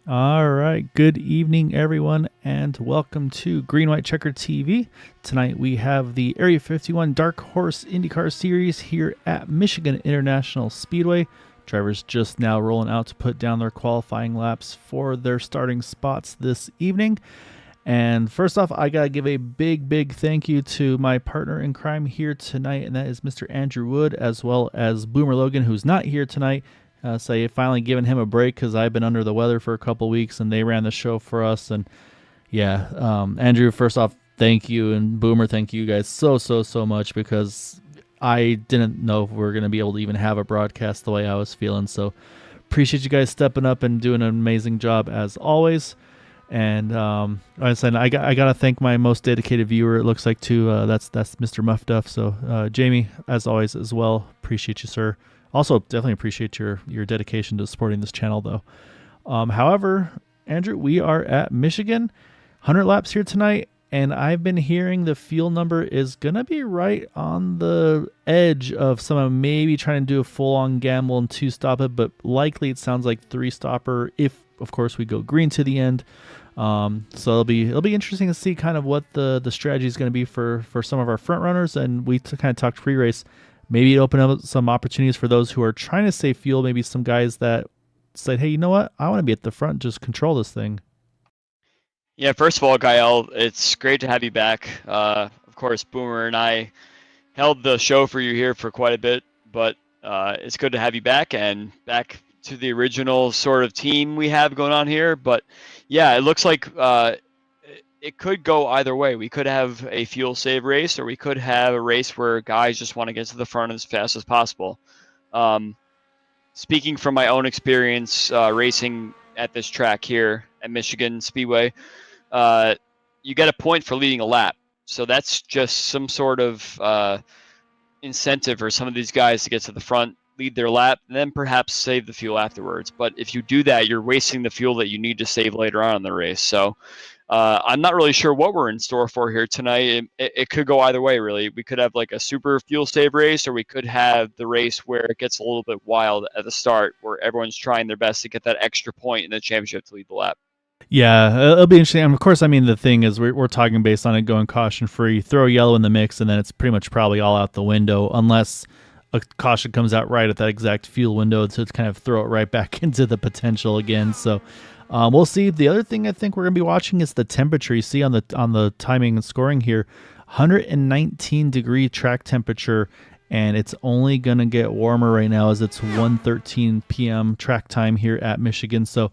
All right. Good evening, everyone, and welcome to Green White Checker TV. Tonight we have the Area 51 DarkHorse IndyCar Series here at Michigan International Speedway. Drivers just now rolling out to put down their qualifying laps for their starting spots this evening. And first off, I got to give a big thank you to my partner in crime here tonight, and that is Mr. Andrew Wood, as well as Boomer Logan, who's not here tonight. So you finally given him a break because I've been under the weather for a couple weeks, and they ran the show for us. And yeah, Andrew, first off, thank you, and Boomer, thank you guys so much, because I didn't know if we were going to be able to even have a broadcast the way I was feeling. So appreciate you guys stepping up and doing an amazing job as always. And like I said, I got to thank my most dedicated viewer, it looks like, too. That's Mr. Muff Duff. So Jamie, as always, as well, appreciate you, sir. Also, definitely appreciate your dedication to supporting this channel, though. However, Andrew, we are at Michigan, 100 laps here tonight, and I've been hearing the fuel number is going to be right on the edge of someone maybe trying to do a full-on gamble and two-stop it, but likely it sounds like three-stopper if, of course, we go green to the end. So it'll be interesting to see kind of what the strategy is going to be for some of our front runners, and we kind of talked pre-race. Maybe open up some opportunities for those who are trying to save fuel. Maybe some guys that said, hey, you know what? I want to be at the front, just control this thing. Yeah, first of all, Gael, it's great to have you back. Of course, Boomer and I held the show for you here for quite a bit, but it's good to have you back and back to the original sort of team we have going on here. But yeah, it looks like it could go either way. We could have a fuel save race, or we could have a race where guys just want to get to the front as fast as possible. Speaking from my own experience racing at this track here at Michigan Speedway, you get a point for leading a lap. So that's just some sort of incentive for some of these guys to get to the front, lead their lap, and then perhaps save the fuel afterwards. But if you do that, you're wasting the fuel that you need to save later on in the race. So I'm not really sure what we're in store for here tonight. It could go either way, really. We could have like a super fuel save race, or we could have the race where it gets a little bit wild at the start, where everyone's trying their best to get that extra point in the championship to lead the lap. Yeah, it'll be interesting. And of course, I mean, the thing is, we're talking based on it going caution free. Throw a yellow in the mix, and then it's pretty much probably all out the window, unless a caution comes out right at that exact fuel window to kind of throw it right back into the potential again. So we'll see. The other thing I think we're gonna be watching is the temperature. You see on the timing and scoring here, 119-degree track temperature, and it's only gonna get warmer right now as it's 1:13 p.m. track time here at Michigan. So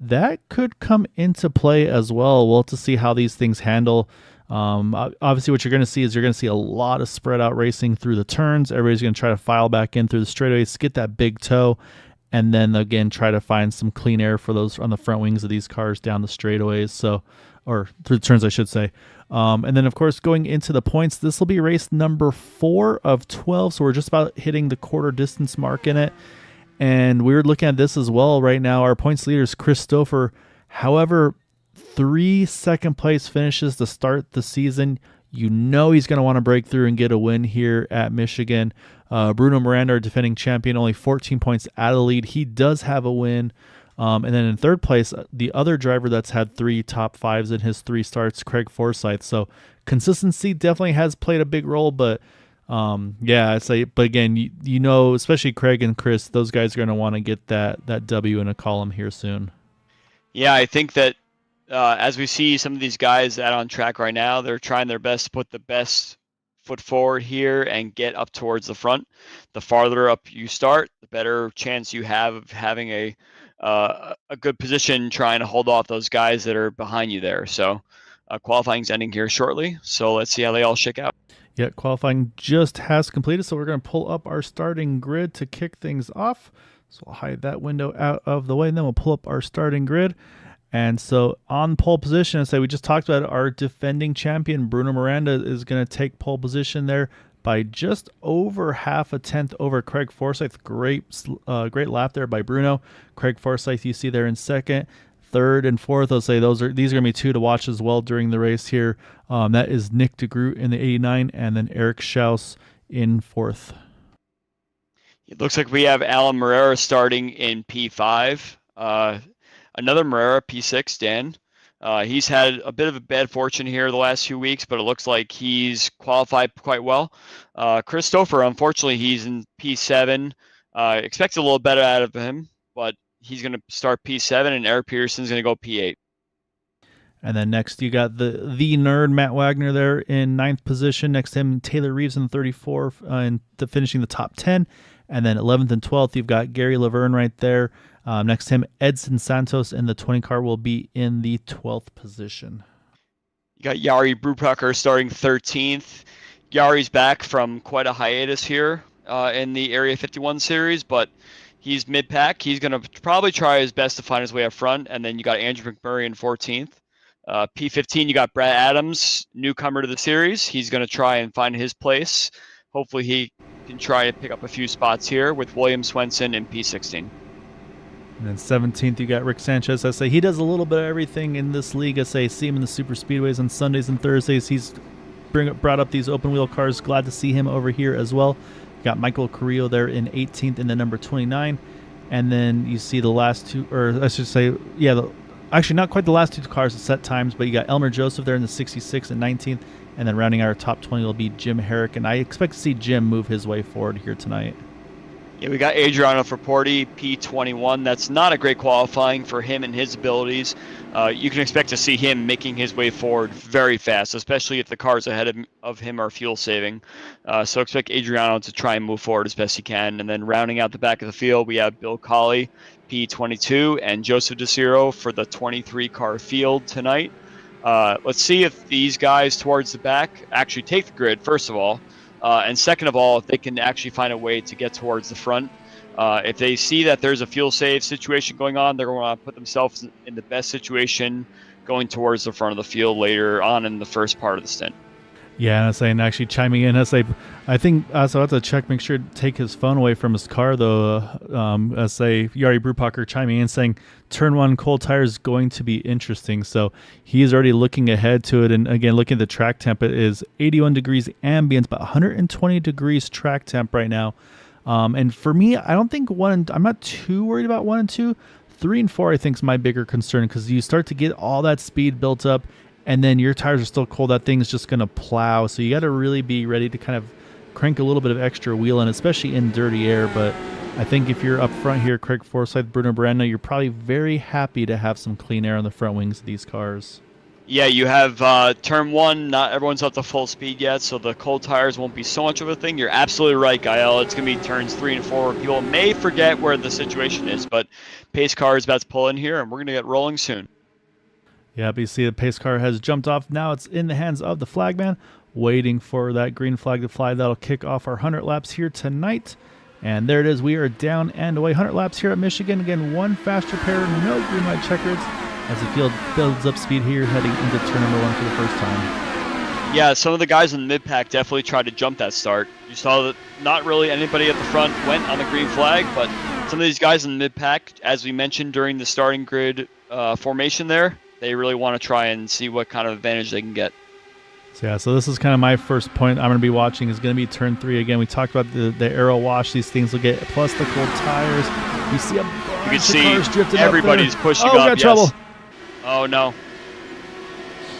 that could come into play as well. We'll have to see how these things handle. Obviously, what you're going to see is you're going to see a lot of spread out racing through the turns. Everybody's going to try to file back in through the straightaways, get that big toe, and then again try to find some clean air for those on the front wings of these cars down the straightaways. So, or through the turns, I should say. And then, of course, going into the points, this will be race number 4 of 12. So we're just about hitting the quarter distance mark in it. And we're looking at this as well right now. Our points leader is Chris Stouffer. However, 3 second place finishes to start the season. You know he's going to want to break through and get a win here at Michigan. Bruno Miranda, our defending champion, only 14 points out of the lead. He does have a win. And then in third place, the other driver that's had 3 top 5s in his 3 starts, Craig Forsyth. So consistency definitely has played a big role, but yeah, I say, but again, you know, especially Craig and Chris, those guys are going to want to get that W in a column here soon. Yeah, I think that as we see some of these guys out on track right now, they're trying their best to put the best foot forward here and get up towards the front. The farther up you start, the better chance you have of having a good position trying to hold off those guys that are behind you there. So qualifying's ending here shortly, so let's see how they all shake out. Yeah, qualifying just has completed, so we're going to pull up our starting grid to kick things off. So I'll hide that window out of the way, and then we'll pull up our starting grid. And so on pole position, I say we just talked about our defending champion, Bruno Miranda, is going to take pole position there by just over half a tenth over Craig Forsyth. Great lap there by Bruno. Craig Forsyth, you see there in second. Third and fourth, I'll say these are going to be 2 to watch as well during the race here. That is Nick DeGroot in the 89, and then Eric Schaus in 4th. It looks like we have Alan Moreira starting in P5. Another Marrera P6, Dan. He's had a bit of a bad fortune here the last few weeks, but it looks like he's qualified quite well. Christopher, unfortunately, he's in P7. Expect a little better out of him, but he's going to start P7, and Eric Peterson's going to go P8. And then next you got the nerd Matt Wagner there in 9th position. Next to him, Taylor Reeves in 34 and finishing the top 10. And then 11th and 12th, you've got Gary Laverne right there. Next to him, Edson Santos in the 20 car will be in the 12th position. You got Jari Brupacker starting 13th. Yari's back from quite a hiatus here in the Area 51 series, but he's mid-pack. He's going to probably try his best to find his way up front. And then you got Andrew McMurray in 14th. P15, you got Brad Adams, newcomer to the series. He's going to try and find his place. Hopefully he can try and pick up a few spots here with William Swenson in P16. And then 17th, you got Rick Sanchez. I say he does a little bit of everything in this league. I say see him in the super speedways on Sundays and Thursdays. He's brought up these open wheel cars. Glad to see him over here as well. You got Michael Carrillo there in 18th in the number 29. And then you see the last two, or I should say, yeah, actually not quite the last two cars at set times, but you got Elmer Joseph there in the 66th and 19th. And then rounding out our top 20 will be Jim Herrick. And I expect to see Jim move his way forward here tonight. Yeah, we got Adriano Fraporti, P21. That's not a great qualifying for him and his abilities. You can expect to see him making his way forward very fast, especially if the cars ahead of him are fuel saving. So expect Adriano to try and move forward as best he can. And then rounding out the back of the field, we have Bill Colley, P22, and Joseph DeCiro for the 23 car field tonight. Let's see if these guys towards the back actually take the grid, first of all. And second of all, if they can actually find a way to get towards the front. If they see that there's a fuel save situation going on, they're going to put themselves in the best situation going towards the front of the field later on in the first part of the stint. Yeah, and I say, and actually chiming in, I think so I have to check, make sure to take his phone away from his car, though. I say, Jari Brupacker chiming in saying, turn one cold tire is going to be interesting. So he is already looking ahead to it. And again, looking at the track temp, it is 81 degrees ambient, but 120 degrees track temp right now. And for me, I don't think I'm not too worried about 1 and 2. 3 and 4, I think, is my bigger concern because you start to get all that speed built up. And then your tires are still cold. That thing's just going to plow. So you got to really be ready to kind of crank a little bit of extra wheel in, especially in dirty air. But I think if you're up front here, Craig Forsyth, Bruno Brando, you're probably very happy to have some clean air on the front wings of these cars. Yeah, you have turn one. Not everyone's up to full speed yet, so the cold tires won't be so much of a thing. You're absolutely right, Gael. It's going to be turns 3 and 4. People may forget where the situation is, but pace car is about to pull in here, and we're going to get rolling soon. Yeah, but you see the pace car has jumped off. Now it's in the hands of the flagman, waiting for that green flag to fly. That'll kick off our 100 laps here tonight. And there it is. We are down and away. 100 laps here at Michigan. Again, one fast repair, no green white checkers as the field builds up speed here heading into turn number 1 for the first time. Yeah, some of the guys in the mid-pack definitely tried to jump that start. You saw that not really anybody at the front went on the green flag, but some of these guys in the mid-pack, as we mentioned during the starting grid formation there, they really want to try and see what kind of advantage they can get. So this is kind of my first point I'm going to be watching is going to be turn 3. Again, we talked about the aero wash these things will get, plus the cold tires. You see a bunch of cars drifting everybody's up there. Pushing up. Got Yes. Trouble. Oh, no.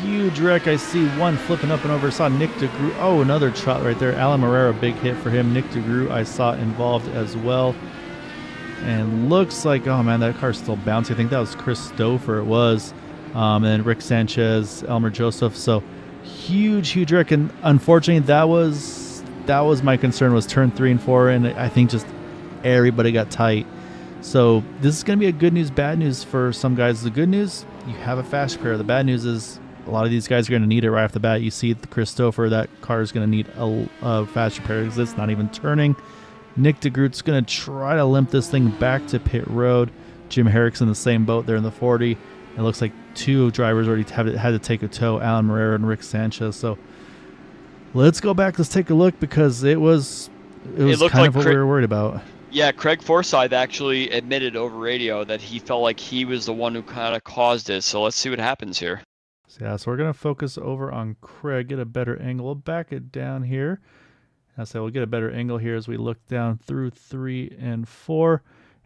Huge wreck. I see one flipping up and over. I saw Nick DeGroot. Oh, another trot right there. Alan Morera, big hit for him. Nick DeGroot I saw involved as well. And looks like, oh man, that car's still bouncing. I think that was Christopher. It was. And Rick Sanchez, Elmer Joseph. So huge wreck. And unfortunately, that was my concern was turn 3 and 4. And I think just everybody got tight. So this is going to be a good news, bad news for some guys. The good news, you have a fast repair. The bad news is a lot of these guys are going to need it right off the bat. You see the Christopher, that car is going to need a fast repair because it's not even turning. Nick DeGroot's going to try to limp this thing back to pit road. Jim Herrick's in the same boat there in the 40. It looks like 2 drivers already had to take a tow, Alan Morera and Rick Sanchez. So let's go back. Let's take a look because it was kind of what we were worried about. Yeah, Craig Forsyth actually admitted over radio that he felt like he was the one who kind of caused it. So let's see what happens here. So we're going to focus over on Craig, get a better angle. We'll back it down here. We'll get a better angle here as we look down through 3 and 4.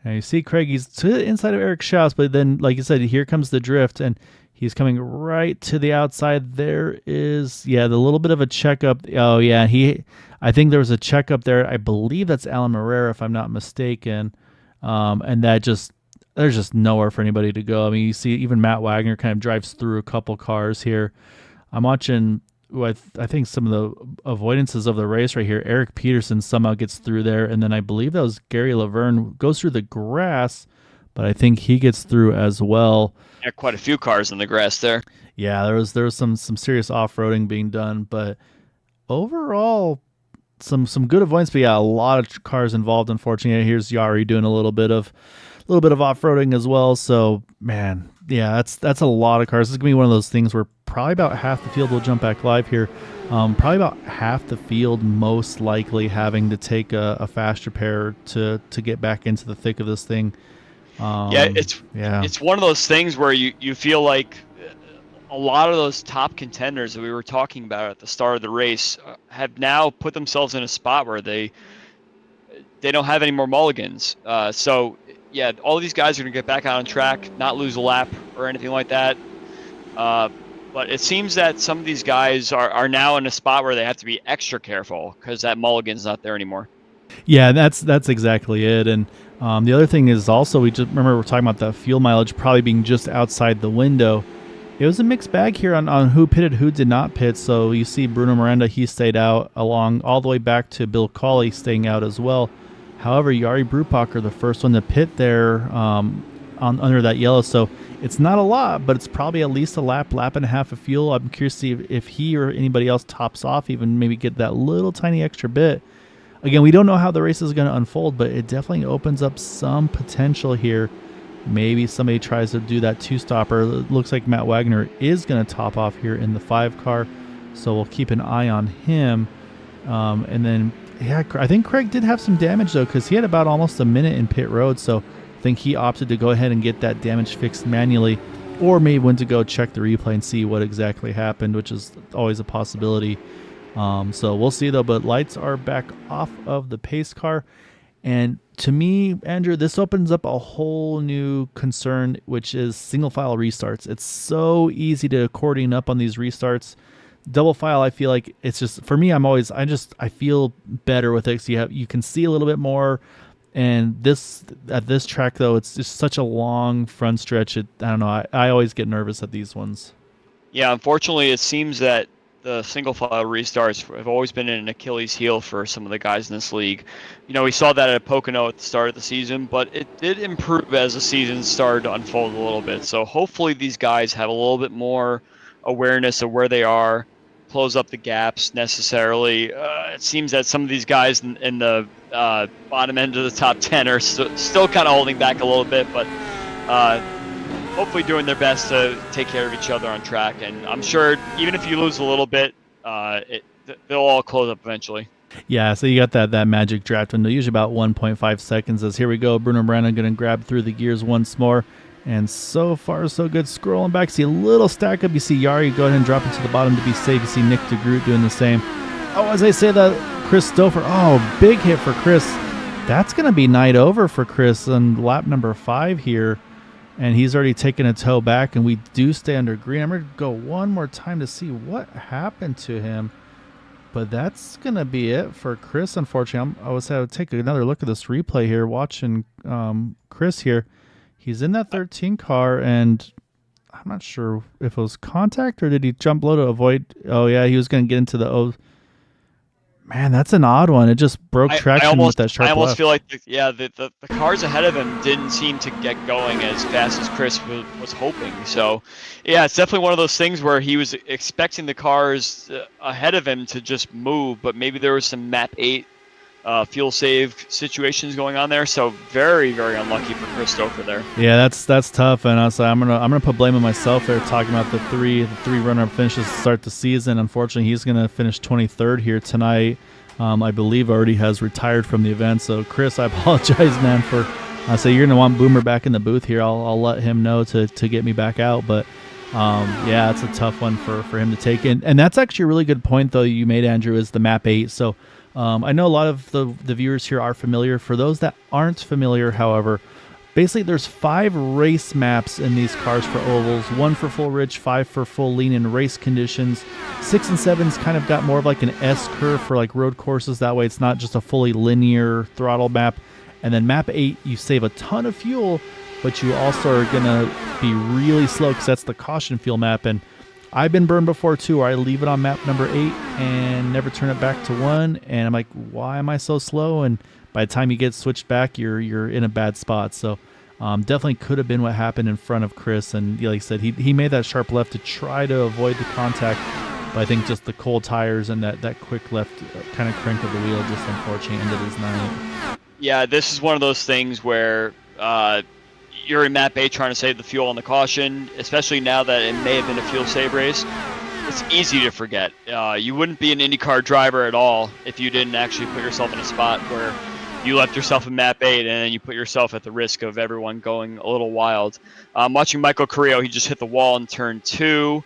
And you see Craig, he's to the inside of Eric Schaus, but then, like you said, here comes the drift, and he's coming right to the outside. There is, the little bit of a checkup. Oh, yeah, I think there was a checkup there. I believe that's Alan Morera, if I'm not mistaken. And there's just nowhere for anybody to go. I mean, you see even Matt Wagner kind of drives through a couple cars here. I'm watching I think some of the avoidances of the race right here. Eric Peterson somehow gets through there, and then I believe that was Gary Laverne goes through the grass, but I think he gets through as well. Yeah, quite a few cars in the grass there. Yeah, there was some serious off-roading being done, but overall some good avoidance. But yeah, a lot of cars involved. Unfortunately, here's Yari doing a little bit of off-roading as well. So man, yeah, that's a lot of cars. This is gonna be one of those things where probably about half the field will jump back live here. Probably about half the field most likely having to take a fast repair to get back into the thick of this thing. It's one of those things where you feel like a lot of those top contenders that we were talking about at the start of the race have now put themselves in a spot where they don't have any more mulligans. So yeah, all these guys are going to get back out on track, not lose a lap or anything like that. But it seems that some of these guys are now in a spot where they have to be extra careful because that mulligan's not there anymore. Yeah, that's exactly it. And the other thing is also, we're talking about the fuel mileage probably being just outside the window. It was a mixed bag here on who pitted, who did not pit. So you see Bruno Miranda, he stayed out along all the way back to Bill Cawley staying out as well. However, Jari Brupacher, the first one to pit there under that yellow. So it's not a lot, but it's probably at least a lap and a half of fuel. I'm curious to see if he or anybody else tops off, even maybe get that little tiny extra bit. Again, we don't know how the race is going to unfold, but it definitely opens up some potential here. Maybe somebody tries to do that two-stopper. It looks like Matt Wagner is going to top off here in the 5 car, so we'll keep an eye on him. And then, yeah, I think Craig did have some damage, though, because he had about almost a minute in pit road, so I think he opted to go ahead and get that damage fixed manually, or maybe went to go check the replay and see what exactly happened, which is always a possibility. So we'll see, though, but lights are back off of the pace car. And to me, Andrew, this opens up a whole new concern, which is single file restarts. It's so easy to accordion up on these restarts. Double file, I feel like it's just, for me, I feel better with it. So you can see a little bit more. And at this track, though, it's just such a long front stretch. I don't know. I always get nervous at these ones. Yeah, unfortunately, it seems that the single file restarts have always been an Achilles heel for some of the guys in this league. You know, we saw that at Pocono at the start of the season, but it did improve as the season started to unfold a little bit. So hopefully these guys have a little bit more awareness of where they are, close up the gaps necessarily. It seems that some of these guys in the bottom end of the top 10 are still kind of holding back a little bit, but hopefully doing their best to take care of each other on track. And I'm sure even if you lose a little bit, they'll all close up eventually. Yeah, so you got that magic draft window, usually about 1.5 seconds. As here we go, Bruno Miranda going to grab through the gears once more. And so far, so good. Scrolling back, see a little stack up. You see Yari go ahead and drop into the bottom to be safe. You see Nick DeGroot doing the same. Oh, as I say that, Chris Stouffer. Oh, big hit for Chris. That's going to be night over for Chris on lap number 5 here. And he's already taken a toe back, and we do stay under green. I'm going to go one more time to see what happened to him. But that's going to be it for Chris, unfortunately. I was having to take another look at this replay here, watching Chris here. He's in that 13 car, and I'm not sure if it was contact or did he jump low to avoid. Oh, yeah, he was going to get into the O. Man, that's an odd one. It just broke traction with that sharp left. I almost feel like, the cars ahead of him didn't seem to get going as fast as Chris was hoping. So, yeah, it's definitely one of those things where he was expecting the cars ahead of him to just move, but maybe there was some map 8 fuel save situations going on there. So very, very unlucky for Chris Stouffer there. Yeah, that's tough. And also, I'm gonna put blame on myself there, talking about the three runner-up finishes to start the season. Unfortunately, he's gonna finish 23rd here tonight. I believe already has retired from the event. So Chris, I apologize, man, for so you're gonna want Boomer back in the booth here. I'll let him know to get me back out. But yeah, it's a tough one for him to take. And that's actually a really good point though you made, Andrew, is the map 8. So I know a lot of the viewers here are familiar. For those that aren't familiar, however, basically there's 5 race maps in these cars for ovals, 1 for full rich, 5 for full lean and race conditions. 6 and 7's kind of got more of like an S curve for like road courses. That way it's not just a fully linear throttle map. And then map 8, you save a ton of fuel, but you also are going to be really slow because that's the caution fuel map. And I've been burned before too, where I leave it on map number 8 and never turn it back to 1. And I'm like, why am I so slow? And by the time you get switched back, you're in a bad spot. So definitely could have been what happened in front of Chris. And like I said, he made that sharp left to try to avoid the contact. But I think just the cold tires and that quick left kind of crank of the wheel just unfortunately ended his night. Yeah, this is one of those things where you're in map 8 trying to save the fuel on the caution, especially now that it may have been a fuel save race. It's easy to forget. You wouldn't be an IndyCar driver at all if you didn't actually put yourself in a spot where you left yourself in map 8 and then you put yourself at the risk of everyone going a little wild. Watching Michael Carrillo, he just hit the wall in turn 2,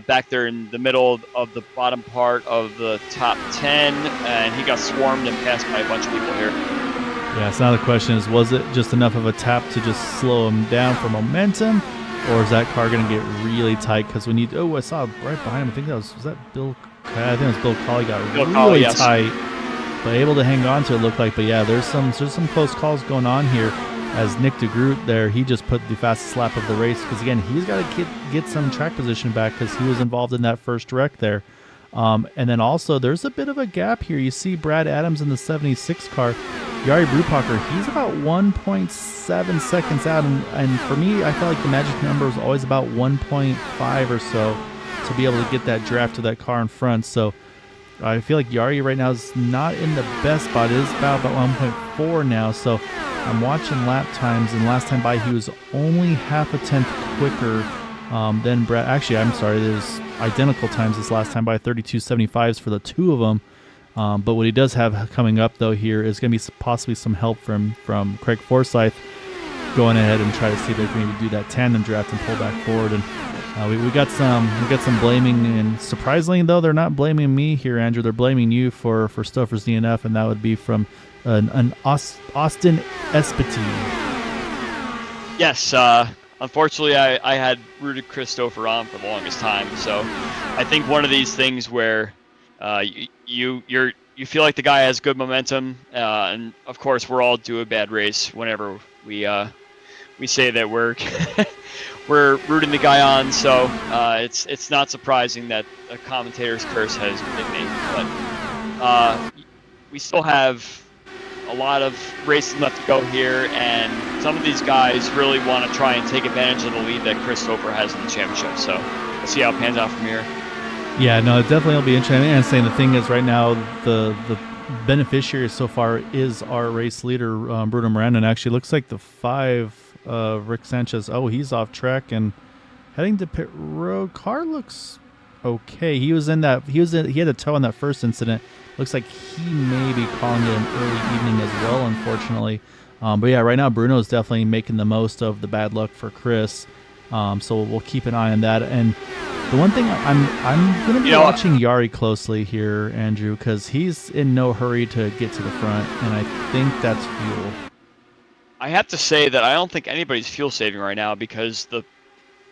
back there in the middle of the bottom part of the top 10, and he got swarmed and passed by a bunch of people here. Yeah, so now the question is, was it just enough of a tap to just slow him down for momentum, or is that car going to get really tight? Because when you, I saw right behind him, I think was that Bill? I think it was Bill Colley got really tight, but able to hang on to it looked like. But yeah, there's some close calls going on here. As Nick DeGroot there, he just put the fastest lap of the race because again, he's got to get some track position back because he was involved in that first wreck there. And then also there's a bit of a gap here. You see Brad Adams in the 76 car. Jari Brupacher, he's about 1.7 seconds out, and for me, I feel like the magic number is always about 1.5 or so to be able to get that draft to that car in front. So I feel like Jari right now is not in the best spot. It is about 1.4 now. So I'm watching lap times, and last time by he was only half a tenth quicker than Brad. Actually, I'm sorry, there's identical times this last time by 32.75s for the two of them. But what he does have coming up, though, here is going to be possibly some help from Craig Forsyth going ahead and try to see if they can maybe do that tandem draft and pull back forward. And we got some blaming, and surprisingly, though, they're not blaming me here, Andrew. They're blaming you for Stouffer's DNF, and that would be from an Austin Espity. Yes, unfortunately, I had rooted Chris Stouffer on for the longest time, so I think one of these things where you feel like the guy has good momentum, and of course we're all due a bad race whenever we say that we're we're rooting the guy on. So it's not surprising that a commentator's curse has been made, but we still have a lot of racing left to go here, and some of these guys really want to try and take advantage of the lead that Chris Stouffer has in the championship. So we'll see how it pans out from here. Yeah, no, it definitely will be interesting. And saying the thing is, right now the beneficiary so far is our race leader, Bruno Miranda. And actually, looks like the 5, Rick Sanchez. Oh, he's off track and heading to pit road. Car looks okay. He had a toe in that first incident. Looks like he may be calling it an early evening as well, unfortunately. But yeah, right now Bruno's definitely making the most of the bad luck for Chris. So we'll keep an eye on that. And the one thing I'm going to be watching Jari closely here, Andrew, because he's in no hurry to get to the front, and I think that's fuel. I have to say that I don't think anybody's fuel saving right now because the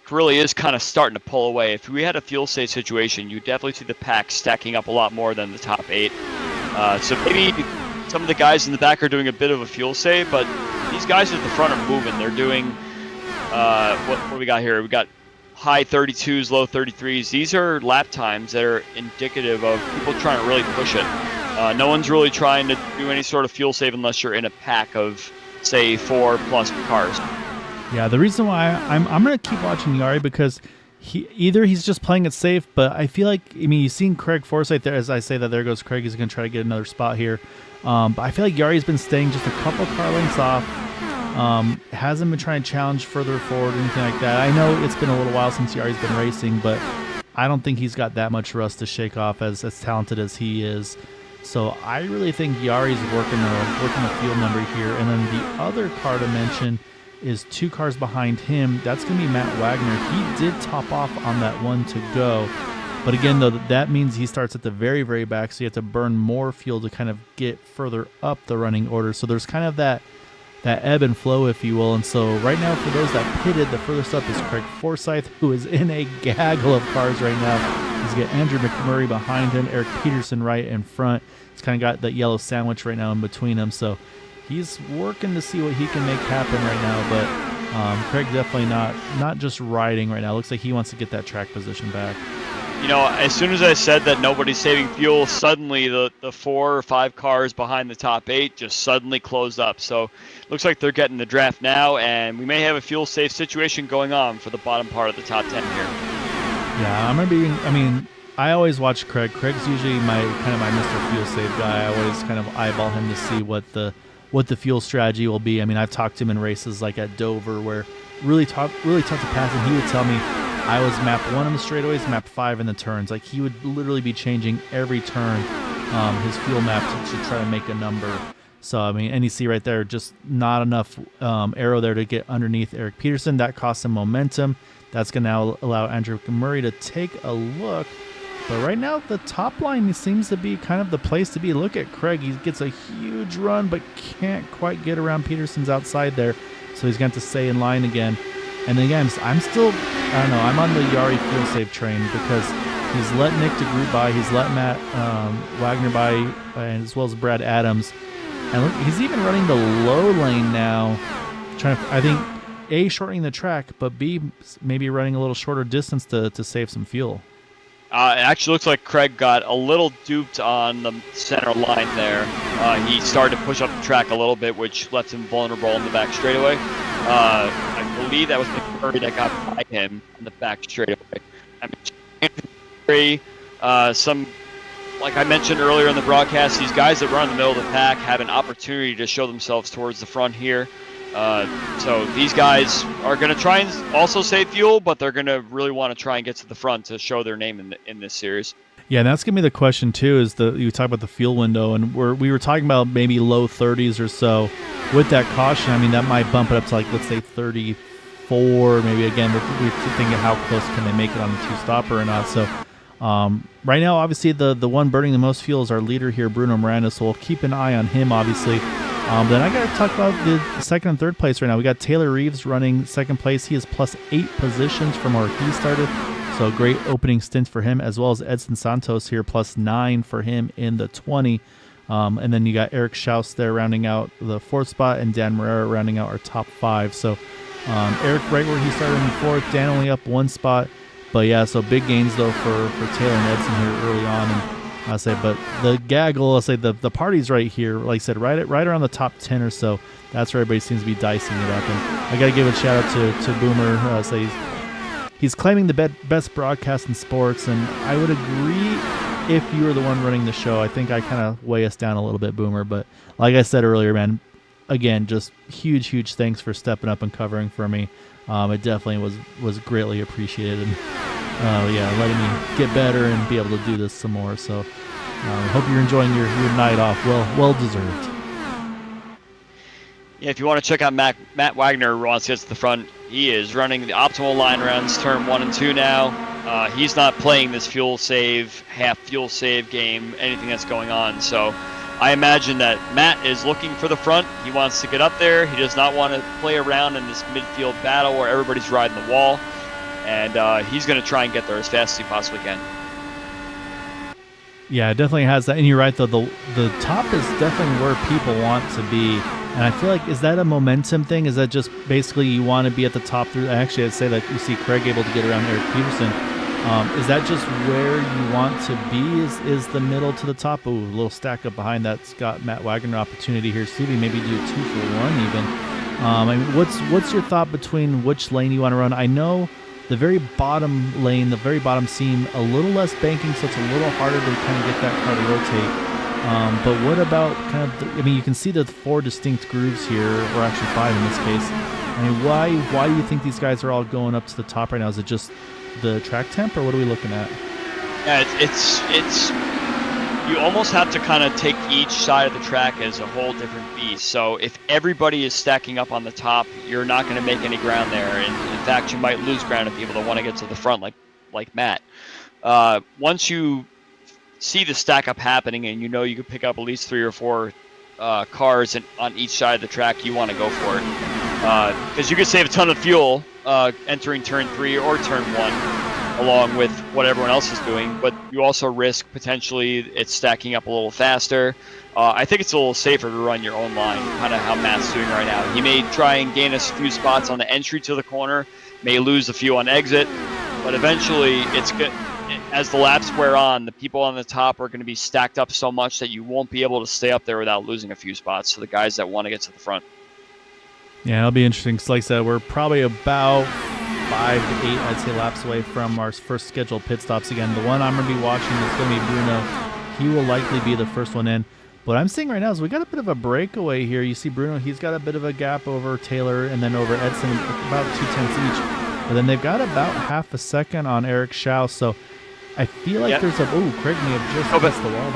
really is kind of starting to pull away. If we had a fuel save situation, you definitely see the pack stacking up a lot more than the top 8. So maybe some of the guys in the back are doing a bit of a fuel save, but these guys at the front are moving. They're doing what do we got here? We got high 32s, low 33s. These are lap times that are indicative of people trying to really push it. No one's really trying to do any sort of fuel save unless you're in a pack of, say, 4+ cars. Yeah, the reason why I'm going to keep watching Jari because he's just playing it safe, but I feel like, you've seen Craig Forsyth there. As I say that, there goes Craig. He's going to try to get another spot here. But I feel like Yari's been staying just a couple car lengths off. Hasn't been trying to challenge further forward or anything like that. I know it's been a little while since Yari's been racing, but I don't think he's got that much rust to shake off as talented as he is. So I really think Yari's working the field number here. And then the other car to mention is 2 cars behind him. That's going to be Matt Wagner. He did top off on that one to go. But again, though, that means he starts at the very, very back, so you have to burn more fuel to kind of get further up the running order. So there's kind of that ebb and flow, if you will. And so right now, for those that pitted, the furthest up is Craig Forsyth, who is in a gaggle of cars right now. He's got Andrew McMurray behind him, Eric Peterson right in front. He's kind of got that yellow sandwich right now in between them. So he's working to see what he can make happen right now. But Craig definitely not just riding right now. Looks like he wants to get that track position back. You know, as soon as I said that nobody's saving fuel, suddenly the 4 or 5 cars behind the top 8 just suddenly closed up. So looks like they're getting the draft now, and we may have a fuel safe situation going on for the bottom part of the top 10 here. Yeah, I always watch Craig. Craig's usually my Mr. Fuel Safe guy. I always kind of eyeball him to see what the fuel strategy will be. I mean, I've talked to him in races like at Dover where really tough to pass, and he would tell me I was map 1 on the straightaways, map 5 in the turns. Like, he would literally be changing every turn his fuel map to try to make a number. So, I mean, and you see right there, just not enough aero there to get underneath Eric Peterson. That costs him momentum. That's going to now allow Andrew Murray to take a look. But right now, the top line seems to be kind of the place to be. Look at Craig. He gets a huge run, but can't quite get around Peterson's outside there. So he's going to stay in line again. And again, I'm still, I don't know, I'm on the Yari Fuel Safe train because he's let Nick DeGroot by, he's let Matt Wagner by, as well as Brad Adams. And look, he's even running the low lane now, trying to, I think, A, shortening the track, but B, maybe running a little shorter distance to save some fuel. It actually looks like Craig got a little duped on the center line there. He started to push up the track a little bit, which left him vulnerable in the back straightaway. I believe that was McMurray that got by him in the back straightaway. Like I mentioned earlier in the broadcast, these guys that run in the middle of the pack have an opportunity to show themselves towards the front here. So these guys are going to try and also save fuel, but they're going to really want to try and get to the front to show their name in this series. Yeah, and that's going to be the question too, is you talk about the fuel window, and we were talking about maybe low 30s or so. With that caution, I mean, that might bump it up to, like, let's say 34, maybe. Again, we're thinking how close can they make it on the two-stopper or not. So right now, obviously, the one burning the most fuel is our leader here, Bruno Miranda, so we'll keep an eye on him, obviously. Then I got to talk about the second and third place right now. We got Taylor Reeves running second place. He is plus 8 positions from where he started. So great opening stint for him, as well as Edson Santos here, plus 9 for him in the 20. And then you got Eric Schaus there rounding out the 4th spot, and Dan Morera rounding out our top 5. So Eric right where he started in the 4th, Dan only up 1 spot. But yeah, so big gains though for Taylor and Edson here early on. And I say, but the gaggle, I'll say the party's right here, like I said, right around the top 10 or so. That's where everybody seems to be dicing it up. And I got to give a shout out to Boomer. Say he's claiming the best broadcast in sports, and I would agree if you were the one running the show. I think I kind of weigh us down a little bit, Boomer. But like I said earlier, man, again, just huge thanks for stepping up and covering for me. It definitely was greatly appreciated. And letting me get better and be able to do this some more. So hope you're enjoying your night off. Well deserved. Yeah, if you want to check out Matt Wagner once he gets to the front, he is running the optimal line runs, turn 1 and 2 now. He's not playing this fuel save, half fuel save game, anything that's going on. So I imagine that Matt is looking for the front. He wants to get up there. He does not want to play around in this midfield battle where everybody's riding the wall. And he's going to try and get there as fast as he possibly can. Yeah, it definitely has that. And you're right, though. The top is definitely where people want to be. And I feel like, is that a momentum thing? Is that just basically you want to be at the top? Actually, I'd say that you see Craig able to get around Eric Peterson. Is that just where you want to be? Is the middle to the top? Ooh, a little stack up behind that's got Matt Wagner opportunity here. Stevie, maybe do 2 for 1 even. I mean, what's your thought between which lane you want to run? I know the very bottom lane, the very bottom seam, a little less banking, so it's a little harder to kind of get that car to rotate. But what about kind of, you can see the 4 distinct grooves here, or actually 5 in this case. I mean, why do you think these guys are all going up to the top right now? Is it just the track temp, or what are we looking at? Yeah, it's you almost have to kind of take each side of the track as a whole different beast. So if everybody is stacking up on the top, you're not going to make any ground there. And in fact, you might lose ground to people that want to get to the front, like Matt. Once you see the stack up happening and you know you can pick up at least 3 or 4 cars on each side of the track, you want to go for it. Because you could save a ton of fuel entering turn 3 or turn 1, along with what everyone else is doing, but you also risk potentially it's stacking up a little faster. I think it's a little safer to run your own line, kind of how Matt's doing right now. He may try and gain a few spots on the entry to the corner, may lose a few on exit, but eventually it's good. As the laps wear on, the people on the top are going to be stacked up so much that you won't be able to stay up there without losing a few spots to the guys that want to get to the front. Yeah, it'll be interesting. Cause like I said, we're probably about 5 to 8, I'd say, laps away from our first scheduled pit stops again. The one I'm going to be watching is going to be Bruno. He will likely be the first one in. What I'm seeing right now is we got a bit of a breakaway here. You see Bruno, he's got a bit of a gap over Taylor and then over Edson, about 2 tenths each. But then they've got about half a second on Eric Schau. So I feel like there's a... Oh, Craig may have just missed the wall.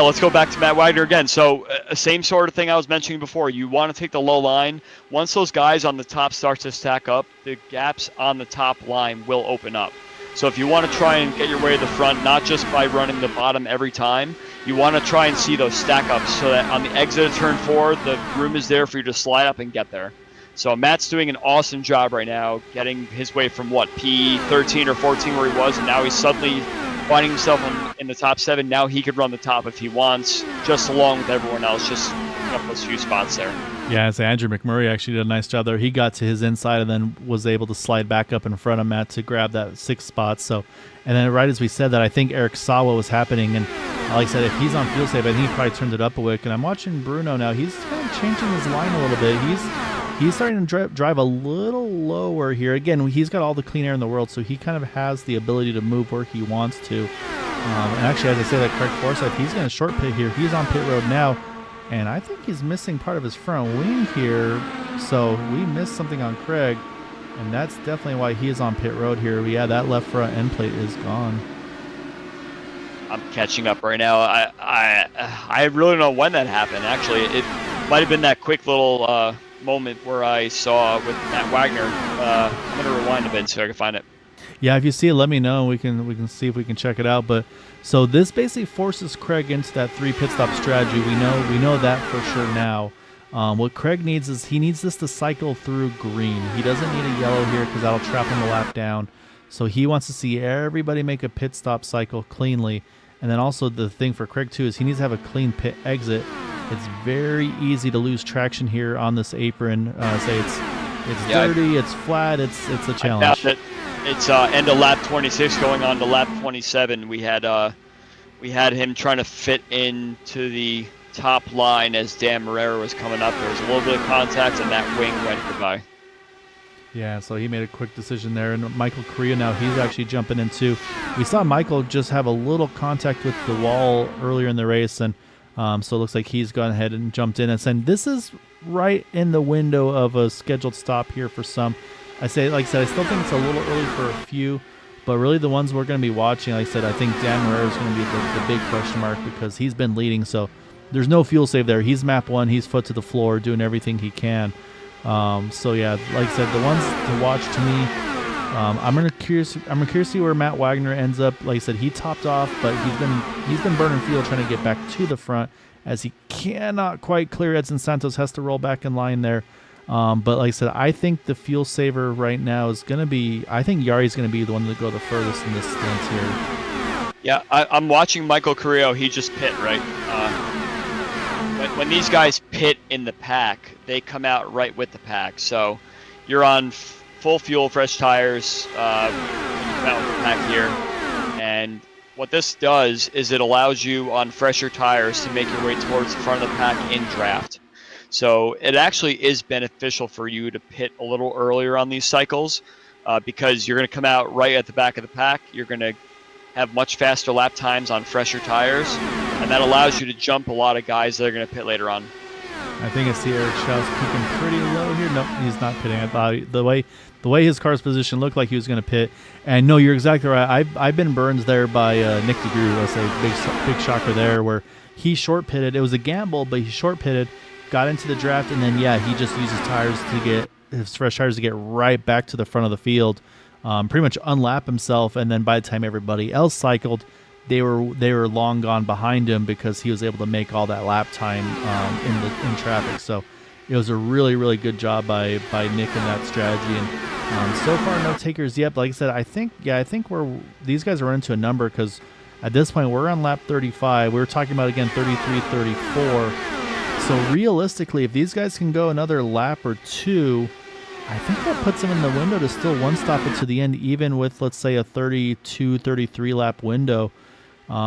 Let's go back to Matt Wagner again. So same sort of thing I was mentioning before. You want to take the low line. Once those guys on the top start to stack up, the gaps on the top line will open up. So if you want to try and get your way to the front, not just by running the bottom every time, you want to try and see those stack ups so that on the exit of turn 4, the room is there for you to slide up and get there. So Matt's doing an awesome job right now, getting his way from P13 or 14 where he was, and now he's suddenly finding himself in the top 7. Now he could run the top if he wants, just along with everyone else, just up those few spots there. Yeah, so Andrew McMurray actually did a nice job there. He got to his inside and then was able to slide back up in front of Matt to grab that 6th spot. So, and then right as we said that, I think Eric saw what was happening, and like I said, if he's on fuel save, I think he probably turned it up a wick. And I'm watching Bruno now. He's kind of changing his line a little bit. He's starting to drive a little lower here. Again, he's got all the clean air in the world, so he kind of has the ability to move where he wants to. And actually, as I say that, Craig Forsyth, he's going to short pit here. He's on pit road now, and I think he's missing part of his front wing here. So we missed something on Craig, and that's definitely why he is on pit road here. Yeah, that left front end plate is gone. I'm catching up right now. I really don't know when that happened. Actually, it might have been that quick little moment where I saw with Matt Wagner. I'm gonna rewind a bit so I can find it. Yeah, if you see it, let me know. We can see if we can check it out. But so this basically forces Craig into that 3 pit stop strategy. We know that for sure now. What Craig needs is he needs this to cycle through green. He doesn't need a yellow here because that'll trap him the lap down. So he wants to see everybody make a pit stop cycle cleanly. And then also the thing for Craig too is he needs to have a clean pit exit. It's very easy to lose traction here on this apron. Say it's dirty, it's flat, it's a challenge. It's end of lap 26 going on to lap 27. We had him trying to fit into the top line as Dan Morera was coming up. There was a little bit of contact and that wing went goodbye. Yeah, so he made a quick decision there. And Michael Correa now, he's actually jumping in too. We saw Michael just have a little contact with the wall earlier in the race, and so it looks like he's gone ahead and jumped in. And saying this is right in the window of a scheduled stop here for some. Like I said, I still think it's a little early for a few, but really the ones we're going to be watching, like I said, I think Dan Morera is going to be the big question mark because he's been leading. So there's no fuel save there. He's map 1. He's foot to the floor, doing everything he can. So yeah, like I said, the ones to watch to me, I'm curious to see where Matt Wagner ends up. Like I said, he topped off, but he's been burning fuel trying to get back to the front as he cannot quite clear Edson Santos, has to roll back in line there. But like I said, I think the fuel saver right now is going to be, I think Yari's going to be the one to go the furthest in this stint here. Yeah, I'm watching Michael Carrillo. He just pit, right? When these guys pit in the pack, they come out right with the pack. So you're on full fuel, fresh tires when you come out with the pack here. And what this does is it allows you on fresher tires to make your way towards the front of the pack in draft. So it actually is beneficial for you to pit a little earlier on these cycles because you're going to come out right at the back of the pack. You're going to have much faster lap times on fresher tires, and that allows you to jump a lot of guys that are going to pit later on. I think I see Eric Schau's peaking pretty low here. No, he's not pitting. I thought the way his car's position looked like he was going to pit. And no, you're exactly right. I've been burned there by Nick DeGroot. Let's say big shocker there where he short pitted. It was a gamble, but he short pitted, got into the draft, and then he just used his fresh tires to get right back to the front of the field. Pretty much unlap himself, and then by the time everybody else cycled, they were long gone behind him because he was able to make all that lap time in traffic. So it was a really good job by Nick in that strategy. And so far no takers yet. But like I said, I think these guys are into a number, because at this point we're on lap 35. We were talking about again 33, 34. So realistically, if these guys can go another lap or two, I think that puts them in the window to still one stop it to the end, even with, let's say, a 32, 33 lap window.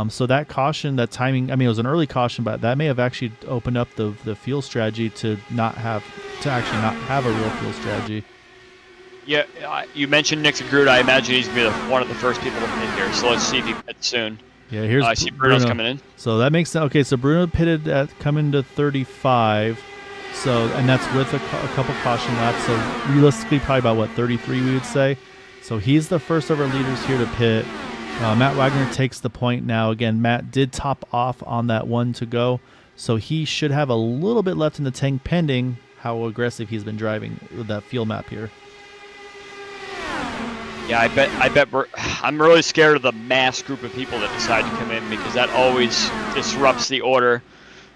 So that caution, that timing, I mean, it was an early caution, but that may have actually opened up the fuel strategy to actually not have a real fuel strategy. Yeah, you mentioned Nick's Groot. I imagine he's going to be one of the first people to pit here. So let's see if he pits soon. Yeah, here's I see Bruno's coming in. So that makes sense. Okay, so Bruno pitted at coming to 35. So, and that's with a couple caution laps. So realistically, probably about, what, 33 we would say. So he's the first of our leaders here to pit. Matt Wagner takes the point now. Again, Matt did top off on that one to go. So he should have a little bit left in the tank, pending how aggressive he's been driving with that fuel map here. Yeah, I bet I'm really scared of the mass group of people that decide to come in, because that always disrupts the order.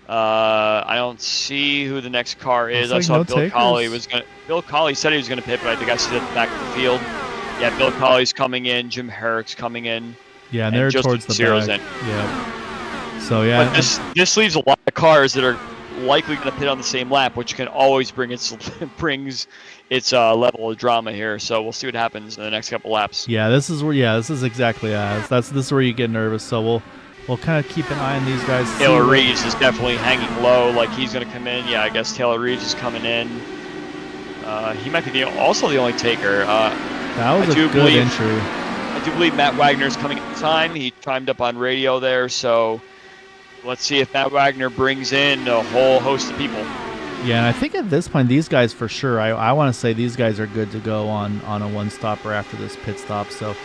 I don't see who the next car is. I saw Bill Colley Bill Colley said he was gonna pit, but I think I see it at the back of the field. Yeah, Bill Colley's coming in. Jim Herrick's coming in. Yeah, and they're towards the back. Yeah. So yeah. But this leaves a lot of cars that are likely going to pit on the same lap, which can always brings its level of drama here. So we'll see what happens in the next couple laps. Yeah, this is exactly this is where you get nervous. So we'll kind of keep an eye on these guys. Taylor Reeves is definitely hanging low, like he's going to come in. Yeah, I guess Taylor Reeves is coming in. He might be also the only taker. That was a good entry. I do believe Matt Wagner's coming at the time. He chimed up on radio there, so let's see if Matt Wagner brings in a whole host of people. Yeah, and I think at this point, these guys for sure, I want to say these guys are good to go on a one-stopper after this pit stop. So,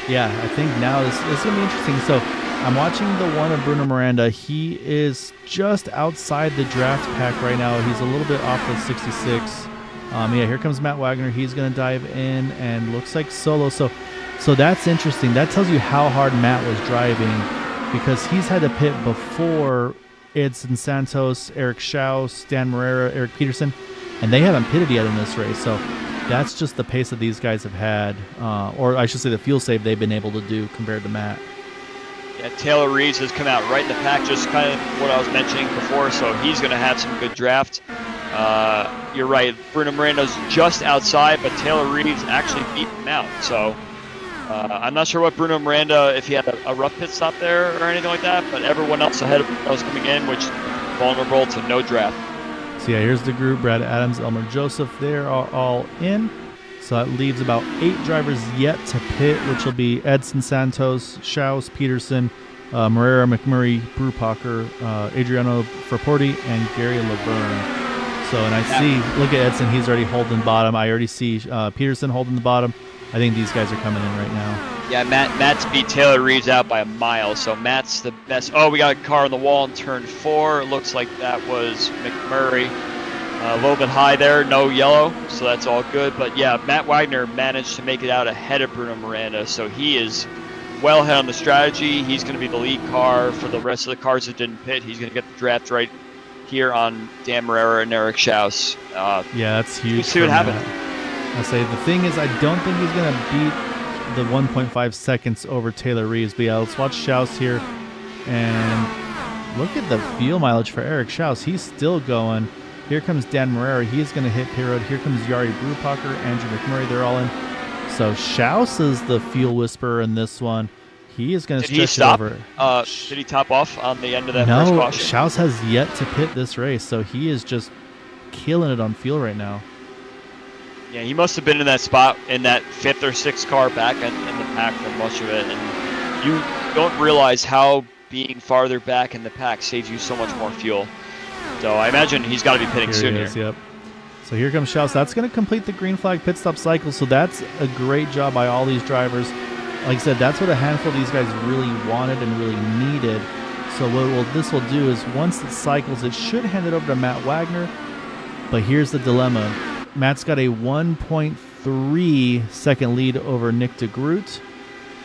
yeah, I think now this is going to be interesting. So I'm watching the one of Bruno Miranda. He is just outside the draft pack right now. He's a little bit off the 66. Yeah, here comes Matt Wagner. He's going to dive in and looks like solo. So that's interesting. That tells you how hard Matt was driving, because he's had to pit before Edson Santos, Eric Schaus, Dan Morera, Eric Peterson, and they haven't pitted yet in this race. So that's just the pace that these guys have had, or I should say the fuel save they've been able to do compared to Matt. Yeah, Taylor Reeves has come out right in the pack, just kind of what I was mentioning before, so he's going to have some good draft. You're right, Bruno Miranda's just outside, but Taylor Reeves actually beat him out. So I'm not sure what Bruno Miranda, if he had a rough pit stop there or anything like that, but everyone else ahead of him was coming in, which is vulnerable to no draft. So yeah, here's the group. Brad Adams, Elmer Joseph, they're all in. So that leaves about 8 drivers yet to pit, which will be Edson Santos, Schaus, Peterson, Morera, McMurray, Brubacher, Adriano Fraporti, and Gary Laverne. So, and I see, look at Edson, he's already holding bottom. I already see Peterson holding the bottom. I think these guys are coming in right now. Yeah, Matt's beat Taylor Reeves out by a mile, so Matt's the best. Oh, we got a car on the wall in turn 4. It looks like that was McMurray. A little bit high there, no yellow, so that's all good. But yeah, Matt Wagner managed to make it out ahead of Bruno Miranda, so he is well ahead on the strategy. He's going to be the lead car for the rest of the cars that didn't pit. He's going to get the draft right here on Dan Morera and Eric Schaus. Yeah, that's huge. We'll see what happens. I say the thing is, I don't think he's going to beat the 1.5 seconds over Taylor Reeves. But yeah, let's watch Schaus here. And look at the fuel mileage for Eric Schaus. He's still going. Here comes Dan Morera. He's going to hit pit road. Here comes Yari Brubacher, Andrew McMurray. They're all in. So Schaus is the fuel whisperer in this one. He is going to stretch it over. Did he top off on the end of that first caution? No, Schaus has yet to pit this race. So he is just killing it on fuel right now. Yeah, he must have been in that spot in that 5th or 6th car back in the pack for much of it. And you don't realize how being farther back in the pack saves you so much more fuel. So I imagine he's got to be pitting soon here. Yep. So here comes Schaus. That's going to complete the green flag pit stop cycle. So that's a great job by all these drivers. Like I said, that's what a handful of these guys really wanted and really needed. So what this will do is once it cycles, it should hand it over to Matt Wagner. But here's the dilemma. Matt's got a 1.3 second lead over Nick DeGroot.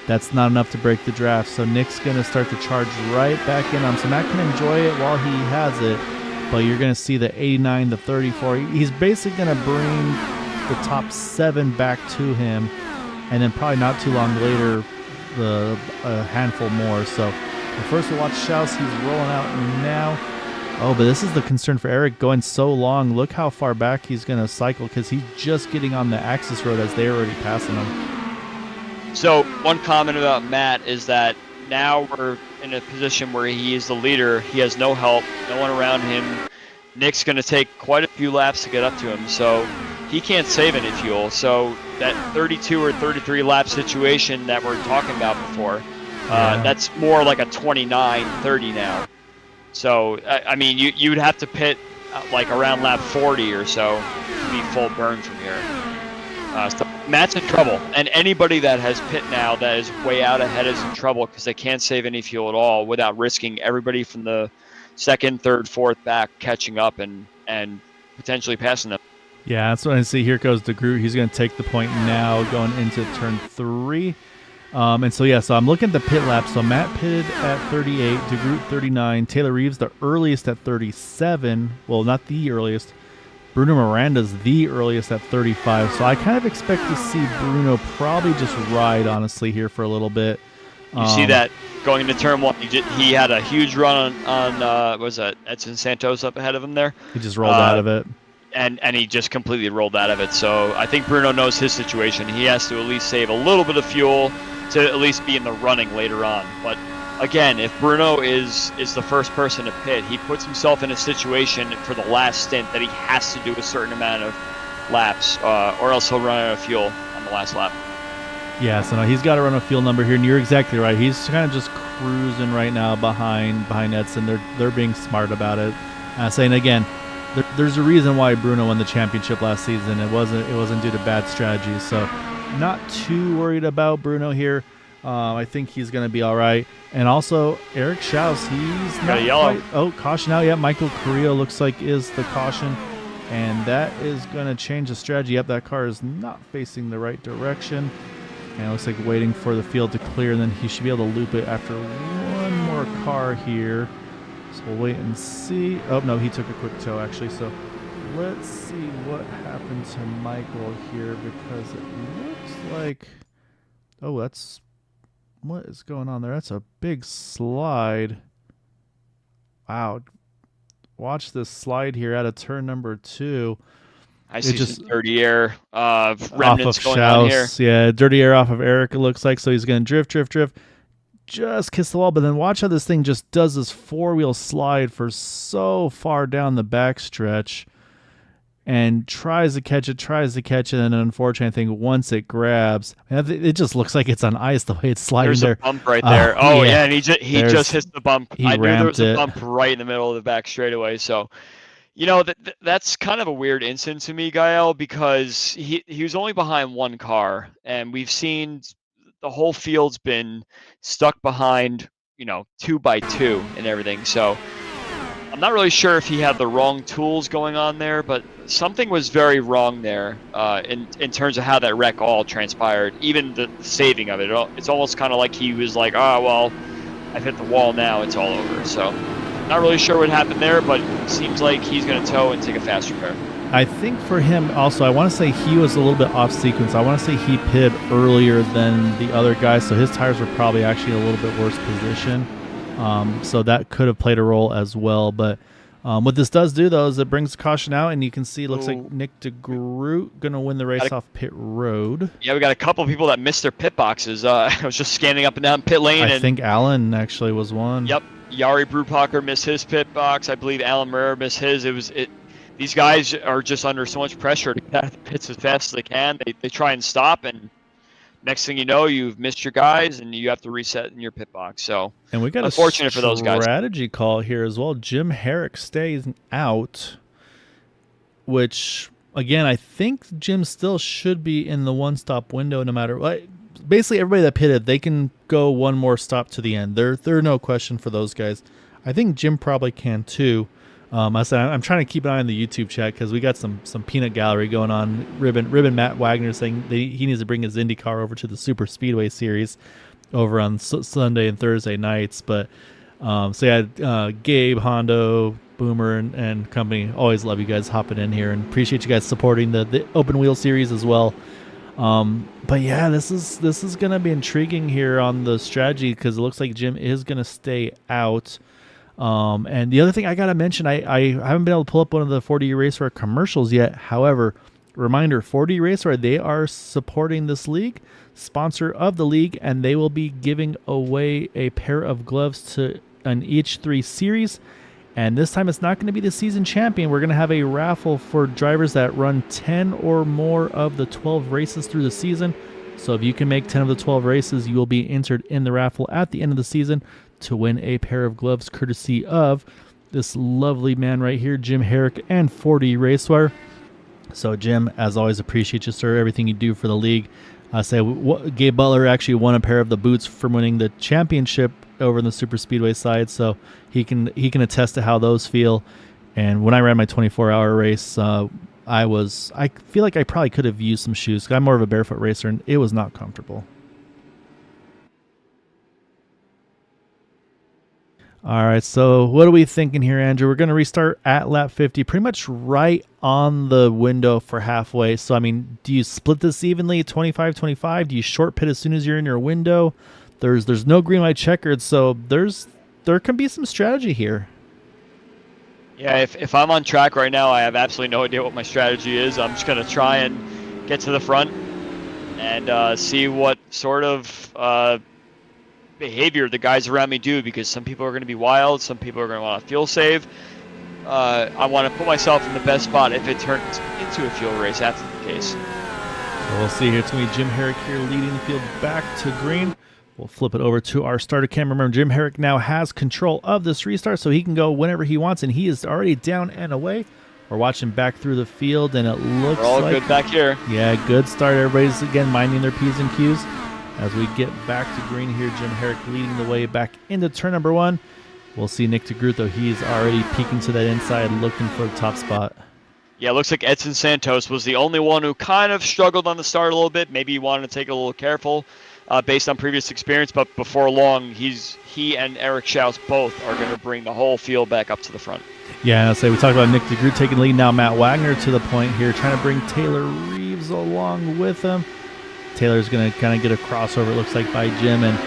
that's not enough to break the draft. So Nick's going to start to charge right back in on him. So Matt can enjoy it while he has it, but you're going to see the 89, the 34. He's basically going to bring the top 7 back to him, and then probably not too long later, a handful more. So first we'll watch Schaus. He's rolling out now. Oh, but this is the concern for Eric going so long. Look how far back he's going to cycle because he's just getting on the access road as they're already passing him. So one comment about Matt is that now we're in a position where he is the leader. He has no help, no one around him. Nick's going to take quite a few laps to get up to him, so he can't save any fuel. So that 32 or 33 lap situation that we're talking about before, that's more like a 29-30 now. So, I mean, you'd have to pit like around lap 40 or so to be full burn from here. So Matt's in trouble, and anybody that has pit now that is way out ahead is in trouble because they can't save any fuel at all without risking everybody from the second, third, fourth back catching up and potentially passing them. Yeah, that's what I see. Here goes DeGroot. He's going to take the point now going into turn 3. And so, yeah, so I'm looking at the pit lap. So Matt pitted at 38, DeGroot 39, Taylor Reeves the earliest at 37. Well, not the earliest. Bruno Miranda's the earliest at 35. So I kind of expect to see Bruno probably just ride, honestly, here for a little bit. You see that going into turn 1. He had a huge run on what was that, Edson Santos up ahead of him there. He just rolled out of it. And he just completely rolled out of it. So I think Bruno knows his situation. He has to at least save a little bit of fuel to at least be in the running later on. But again, if Bruno is the first person to pit, he puts himself in a situation for the last stint that he has to do a certain amount of laps, or else he'll run out of fuel on the last lap. Yeah, so no, he's got to run a fuel number here, and you're exactly right. He's kind of just cruising right now behind Edson. They're being smart about it. Saying again, there's a reason why Bruno won the championship last season. It wasn't due to bad strategies. So not too worried about Bruno here. I think he's going to be all right. And also, Eric Schaus, he's got not a yellow. quite... Oh, caution out. Yeah, Michael Carrillo looks like is the caution. And that is going to change the strategy. Yep, that car is not facing the right direction. And it looks like waiting for the field to clear. And then he should be able to loop it after one more car here. So we'll wait and see. Oh, no, he took a quick tow, actually. So let's see what happened to Michael here, because it looks like... Oh, that's... What is going on there? That's a big slide. Wow. Watch this slide here out of turn number 2. I see some dirty air remnants off of going Schaus. on here. Yeah, dirty air off of Eric, it looks like. So he's going to drift. Just kiss the wall. But then watch how this thing just does this 4-wheel slide for so far down the backstretch. And tries to catch it, and then unfortunately, I think once it grabs, it just looks like it's on ice the way it's sliding. There's there. a bump right there. Oh, yeah, and he just hits the bump. He I knew there was ramped a bump right in the middle of the back straightaway. So, you know, that's kind of a weird incident to me, Gael, because he was only behind one car, and we've seen the whole field's been stuck behind, 2x2 and everything. So I'm not really sure if he had the wrong tools going on there, but something was very wrong there in terms of how that wreck all transpired, even the saving of it. It's almost kind of like he was like, oh, well, I've hit the wall now, it's all over. So not really sure what happened there, but it seems like he's going to tow and take a fast repair. I think for him also, I want to say he was a little bit off sequence. I want to say he pitted earlier than the other guys, so his tires were probably actually a little bit worse position. So that could have played a role as well. But what this does do, though, is it brings caution out, and you can see it looks like Nick DeGroot going to win the race off pit road. Yeah, we got a couple of people that missed their pit boxes. I was just scanning up and down pit lane. I think Alan actually was one. Yep. Yari Brupacher missed his pit box. I believe Alan Murray missed his. These guys are just under so much pressure to get out of the pits as fast as they can. They try and stop, and next thing you know, you've missed your guys, and you have to reset in your pit box. So, and we got unfortunate for those guys. Strategy call here as well. Jim Herrick stays out, which again, I think Jim still should be in the one-stop window no matter what. Basically, everybody that pitted, they can go one more stop to the end. They're no question for those guys. I think Jim probably can too. I said I'm trying to keep an eye on the YouTube chat because we got some peanut gallery going on. Ribbon Matt Wagner saying he needs to bring his IndyCar over to the Super Speedway Series. over on Sunday and Thursday nights. But so yeah, Gabe, Hondo, Boomer, and company. Always love you guys hopping in here, and appreciate you guys supporting the open wheel series as well. But yeah, this is gonna be intriguing here on the strategy, because it looks like Jim is gonna stay out. And the other thing I gotta mention, I haven't been able to pull up one of the 4D Racer commercials yet. However, reminder, 4D Racer, they are supporting this league, sponsor of the league, and they will be giving away a pair of gloves to an each 3 series. And this time it's not going to be the season champion. We're going to have a raffle for drivers that run 10 or more of the 12 races through the season. So if you can make 10 of the 12 races, you will be entered in the raffle at the end of the season to win a pair of gloves courtesy of this lovely man right here, Jim Herrick and 4D Racewire. So Jim, as always, appreciate you, sir, everything you do for the league. Gabe Butler actually won a pair of the boots from winning the championship over in the super speedway side, so he can attest to how those feel. And when I ran my 24-hour race, I feel like I probably could have used some shoes, 'cause I'm more of a barefoot racer, and it was not comfortable. All right, so what are we thinking here, Andrew? We're going to restart at lap 50, pretty much right on the window for halfway. So, I mean, do you split this evenly, 25-25? Do you short pit as soon as you're in your window? There's no green white checkered, so there can be some strategy here. Yeah, if I'm on track right now, I have absolutely no idea what my strategy is. I'm just going to try and get to the front and see what sort of behavior the guys around me do, because some people are going to be wild, some people are going to want to fuel save. I want to put myself in the best spot if it turns into a fuel race. That's the case. So we'll see here. It's going to be Jim Herrick here leading the field back to green. We'll flip it over to our starter cam. Remember, Jim Herrick now has control of this restart, so he can go whenever he wants, and he is already down and away. We're watching back through the field, and it looks We're all like good back here. Yeah, good start. Everybody's again minding their P's and Q's. As we get back to green here, Jim Herrick leading the way back into turn number 1. We'll see Nick DeGroot, though. He's already peeking to that inside, looking for the top spot. Yeah, it looks like Edson Santos was the only one who kind of struggled on the start a little bit. Maybe he wanted to take it a little careful based on previous experience, but before long, he and Eric Schaus both are going to bring the whole field back up to the front. Yeah, I'll say we talked about Nick DeGroot taking the lead. Now Matt Wagner to the point here, trying to bring Taylor Reeves along with him. Taylor's going to kind of get a crossover, it looks like, by Jim. And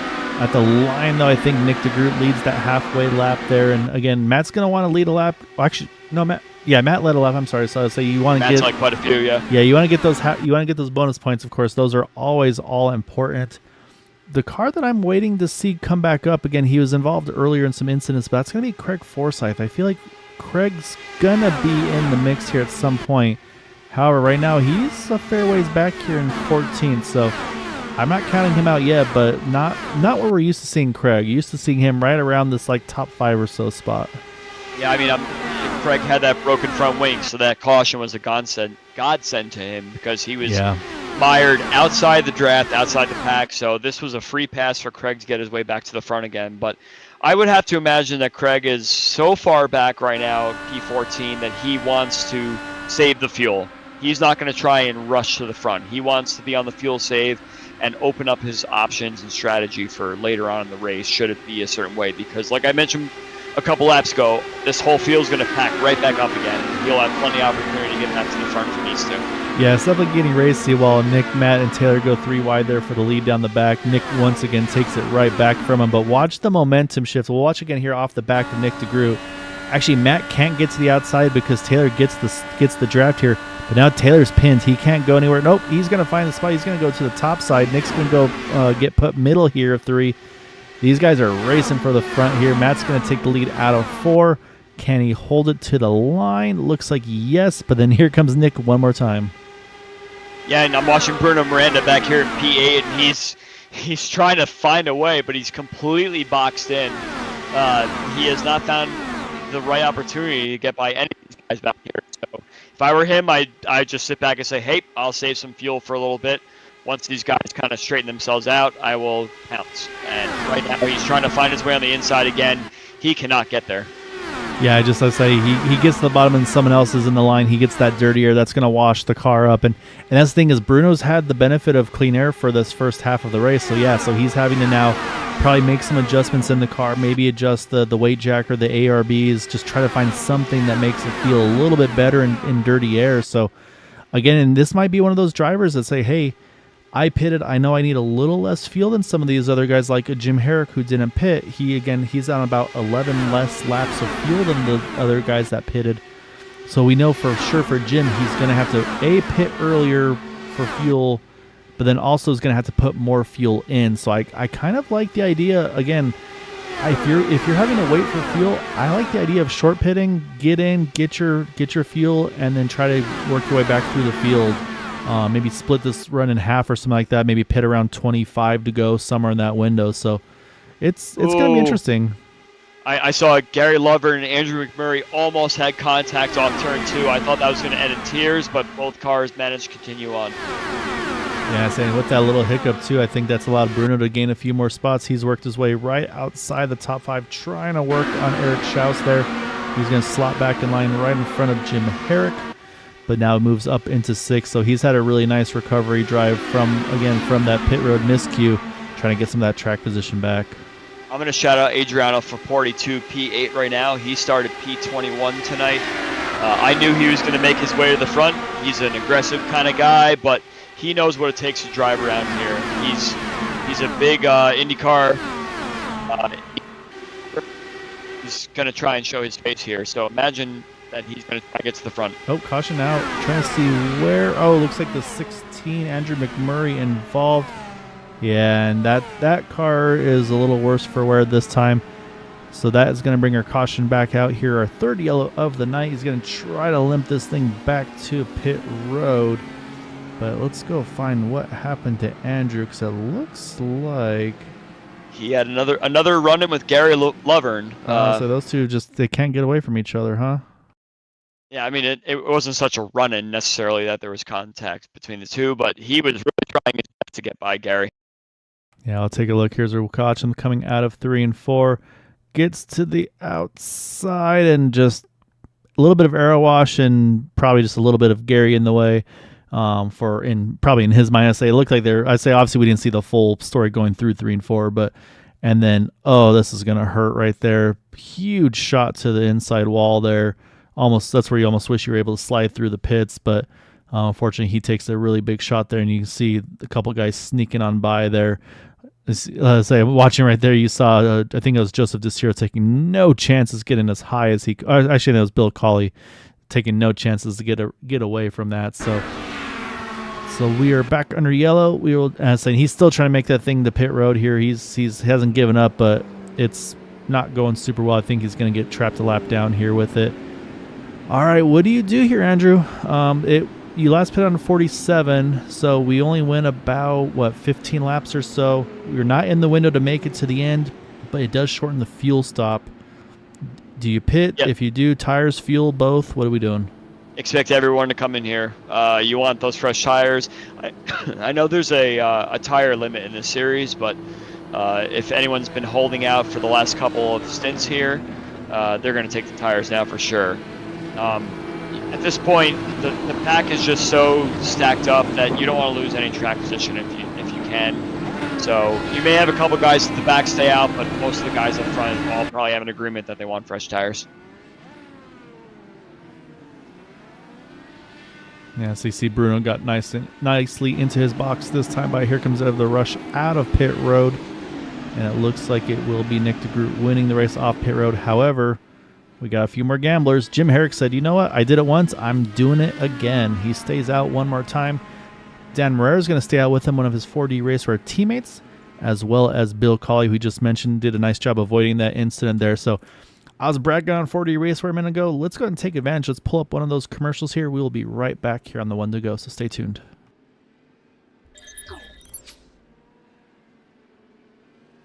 at the line, though, I think Nick DeGroot leads that halfway lap there. And again, Matt's going to want to lead a lap. Well, actually, no, Matt. Yeah, Matt led a lap. I'm sorry. So I'd say you want to Matt's get like quite a few, yeah. Yeah, you want to get those bonus points. Of course, those are always all important. The car that I'm waiting to see come back up again, he was involved earlier in some incidents, but that's going to be Craig Forsyth. I feel like Craig's going to be in the mix here at some point. However, right now he's a fair ways back here in 14th, so I'm not counting him out yet, but not where we're used to seeing Craig. Used to seeing him right around this like top 5 or so spot. Yeah, I mean, Craig had that broken front wing, so that caution was a godsend to him, because he was mired outside the draft, outside the pack. So this was a free pass for Craig to get his way back to the front again. But I would have to imagine that Craig is so far back right now, P14, that he wants to save the fuel. He's not going to try and rush to the front. He wants to be on the fuel save and open up his options and strategy for later on in the race, should it be a certain way. Because like I mentioned a couple laps ago, this whole field's going to pack right back up again. And he'll have plenty of opportunity to get back to the front if he needs to. Yeah, it's definitely getting racy while Nick, Matt, and Taylor go 3 wide there for the lead down the back. Nick once again takes it right back from him, but watch the momentum shift. We'll watch again here off the back of Nick DeGroot. Actually, Matt can't get to the outside because Taylor gets the draft here, but now Taylor's pinned. He can't go anywhere. Nope, he's going to find the spot. He's going to go to the top side. Nick's going to go get put middle here of 3. These guys are racing for the front here. Matt's going to take the lead out of 4. Can he hold it to the line? Looks like yes, but then here comes Nick one more time. Yeah, and I'm watching Bruno Miranda back here in P8, and he's trying to find a way, but he's completely boxed in. He has not found the right opportunity to get by any of these guys back here. So if I were him, I'd just sit back and say, hey, I'll save some fuel for a little bit. Once these guys kind of straighten themselves out, I will pounce. And right now he's trying to find his way on the inside again. He cannot get there. Yeah, let's say he gets to the bottom and someone else is in the line. He gets that dirty air that's going to wash the car up. And that's the thing is Bruno's had the benefit of clean air for this first half of the race. So, yeah, so he's having to now probably make some adjustments in the car, maybe adjust the weight jack or the ARBs, just try to find something that makes it feel a little bit better in dirty air. So, again, and this might be one of those drivers that say, hey, I pitted. I know I need a little less fuel than some of these other guys like a Jim Herrick who didn't pit. He's on about 11 less laps of fuel than the other guys that pitted. So we know for sure for Jim, he's going to have to A, pit earlier for fuel, but then also is going to have to put more fuel in. So I kind of like the idea, again, if you're having to wait for fuel, I like the idea of short pitting, get in, get your fuel, and then try to work your way back through the field. Maybe split this run in half or something like that. Maybe pit around 25 to go, somewhere in that window. So it's going to be interesting. I saw Gary Lover and Andrew McMurray almost had contact off turn 2. I thought that was going to end in tears, but both cars managed to continue on. Yeah, saying with that little hiccup too, I think that's allowed Bruno to gain a few more spots. He's worked his way right outside the top 5, trying to work on Eric Schaus there. He's going to slot back in line right in front of Jim Herrick, but now moves up into 6th. So he's had a really nice recovery drive from that pit road miscue, trying to get some of that track position back. I'm going to shout out Adriano for 42 P8 right now. He started P21 tonight. I knew he was going to make his way to the front. He's an aggressive kind of guy, but he knows what it takes to drive around here. He's a big IndyCar. He's going to try and show his face here. So imagine that he's going to try to get to the front. Oh, caution out. Trying to see where. Oh, looks like the 16 Andrew McMurray involved. Yeah, and that car is a little worse for wear this time. So that is going to bring our caution back out here. Our third yellow of the night. He's going to try to limp this thing back to pit road. But let's go find what happened to Andrew, because it looks like he had another run-in with Gary Lovern. So those two they can't get away from each other, huh? Yeah, I mean, it wasn't such a run-in necessarily that there was contact between the two, but he was really trying his best to get by Gary. Yeah, I'll take a look. Here's Rukachin coming out of 3 and 4. Gets to the outside and just a little bit of aero wash and probably just a little bit of Gary in the way. Probably in his mind, I looked like obviously we didn't see the full story going through 3 and 4, and then this is gonna hurt right there. Huge shot to the inside wall there. That's where you almost wish you were able to slide through the pits, but unfortunately he takes a really big shot there, and you can see a couple guys sneaking on by there. Watching right there, you saw I think it was Joseph Desiro taking no chances getting as high as he. Actually, that was Bill Cawley taking no chances to get away from that. So we are back under yellow. We will saying he's still trying to make that thing to pit road here. He hasn't given up, but it's not going super well. I think he's going to get trapped a lap down here with it. All right, what do you do here, Andrew? You last pit on 47, so we only went about 15 laps or so. We're not in the window to make it to the end, but it does shorten the fuel stop. Do you pit? Yep. If you do, tires, fuel, both. What are we doing? Expect everyone to come in here. You want those fresh tires. I know there's a tire limit in this series, but if anyone's been holding out for the last couple of stints here, they're going to take the tires now for sure. At this point, the pack is just so stacked up that you don't want to lose any track position if you can. So you may have a couple guys at the back stay out, but most of the guys up front all probably have an agreement that they want fresh tires. Yeah, so you see Bruno got nicely into his box this time by here comes out of the rush out of pit road. And it looks like it will be Nick DeGroot winning the race off pit road. However, we got a few more gamblers. Jim Herrick said, you know what? I did it once. I'm doing it again. He stays out one more time. Dan Moreira is going to stay out with him, one of his 4D Raceware teammates, as well as Bill Cawley, who we just mentioned, did a nice job avoiding that incident there. So I was bragging on 4D Raceware a minute ago. Let's go ahead and take advantage. Let's pull up one of those commercials here. We will be right back here on the One to Go, so stay tuned.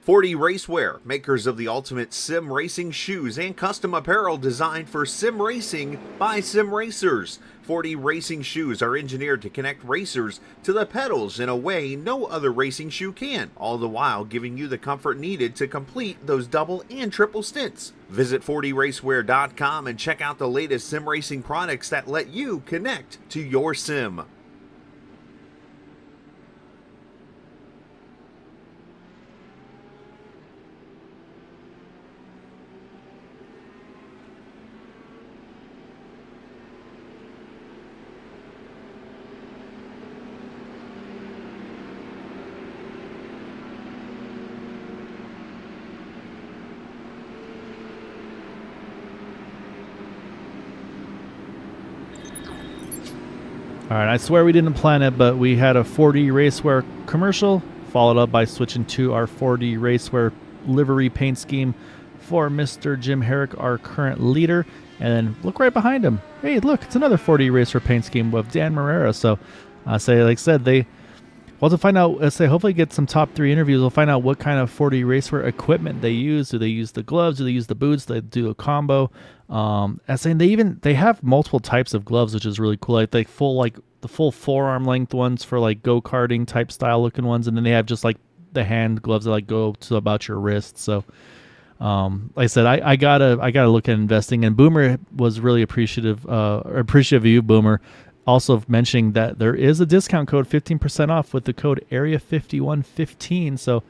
40 Racewear, makers of the ultimate sim racing shoes and custom apparel designed for sim racing by sim racers. 40 racing shoes are engineered to connect racers to the pedals in a way no other racing shoe can, all the while giving you the comfort needed to complete those double and triple stints. Visit 40racewear.com and check out the latest sim racing products that let you connect to your sim. All right, I swear we didn't plan it, but we had a 4D Racewear commercial, followed up by switching to our 4D Racewear livery paint scheme for Mr. Jim Herrick, our current leader. And then look right behind him. Hey, look, it's another 4D Racewear paint scheme with Dan Marrera. So, like I said, to find out, hopefully get some top 3 interviews. We'll find out what kind of 4D Racewear equipment they use. Do they use the gloves? Do they use the boots? Do they do a combo? They have multiple types of gloves, which is really cool. Like the full forearm length ones for like go-karting type style looking ones, and then they have just like the hand gloves that like go to about your wrist. So, like I said, I gotta look at investing. And Boomer was really appreciative of you, Boomer. Also mentioning that there is a discount code, 15% off with the code Area5115. So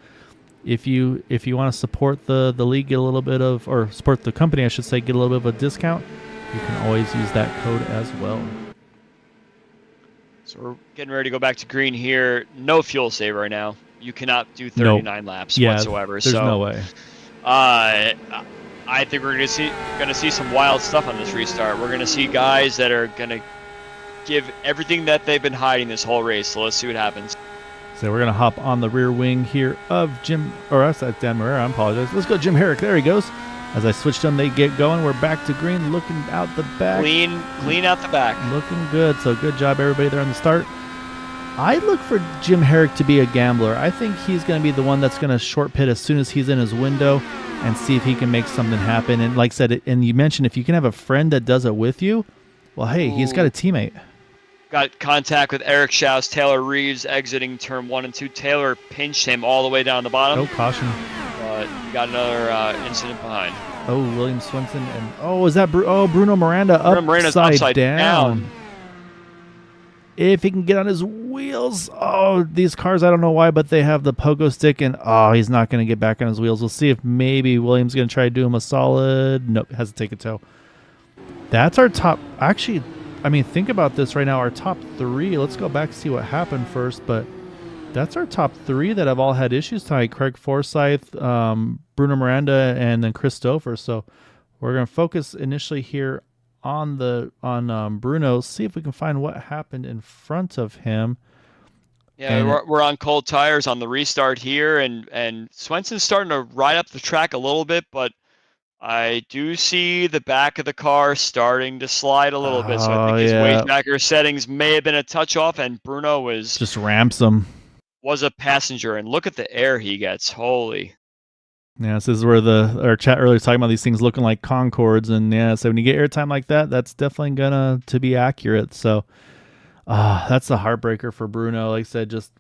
if you want to support the league, get a little bit of, or support the company, I should say, get a little bit of a discount, you can always use that code as well. So we're getting ready to go back to green here. No fuel save right now. You cannot do 39 laps whatsoever. There's no way. I think we're gonna see some wild stuff on this restart. We're gonna see guys that are gonna give everything that they've been hiding this whole race. So let's see what happens. So we're gonna hop on the rear wing here of Dan Marrera. I apologize. Let's go, Jim Herrick. There he goes. As I switch them, they get going. We're back to green, looking out the back. Clean out the back. Looking good. So good job, everybody there on the start. I look for Jim Herrick to be a gambler. I think he's going to be the one that's going to short pit as soon as he's in his window and see if he can make something happen. And like I said, and you mentioned if you can have a friend that does it with you, well, hey, he's got a teammate. Got contact with Eric Schaus, Taylor Reeves exiting turn 1 and 2. Taylor pinched him all the way down the bottom. No caution. But you got another incident behind. Oh, William Swenson. And is that Bruno Miranda upside down. If he can get on his wheels. Oh, these cars, I don't know why, but they have the pogo stick, and he's not going to get back on his wheels. We'll see if maybe William's going to try to do him a solid. Nope, has to take a tow. That's our top. Actually, I mean, think about this right now. Our top 3. Let's go back and see what happened first, but that's our top 3 that have all had issues tonight. Craig Forsyth, Bruno Miranda, and then Christopher. So we're going to focus initially here on Bruno, see if we can find what happened in front of him. Yeah, we're on cold tires on the restart here, and Swenson's starting to ride up the track a little bit, but I do see the back of the car starting to slide a little bit, so I think his wagebacker settings may have been a touch off, and Bruno was just ramps him. Was a passenger, and look at the air he gets. Holy. Yeah, this is where our chat earlier was talking about these things looking like Concords, and so when you get airtime like that, that's definitely gonna to be accurate. So that's the heartbreaker for Bruno. Like I said, just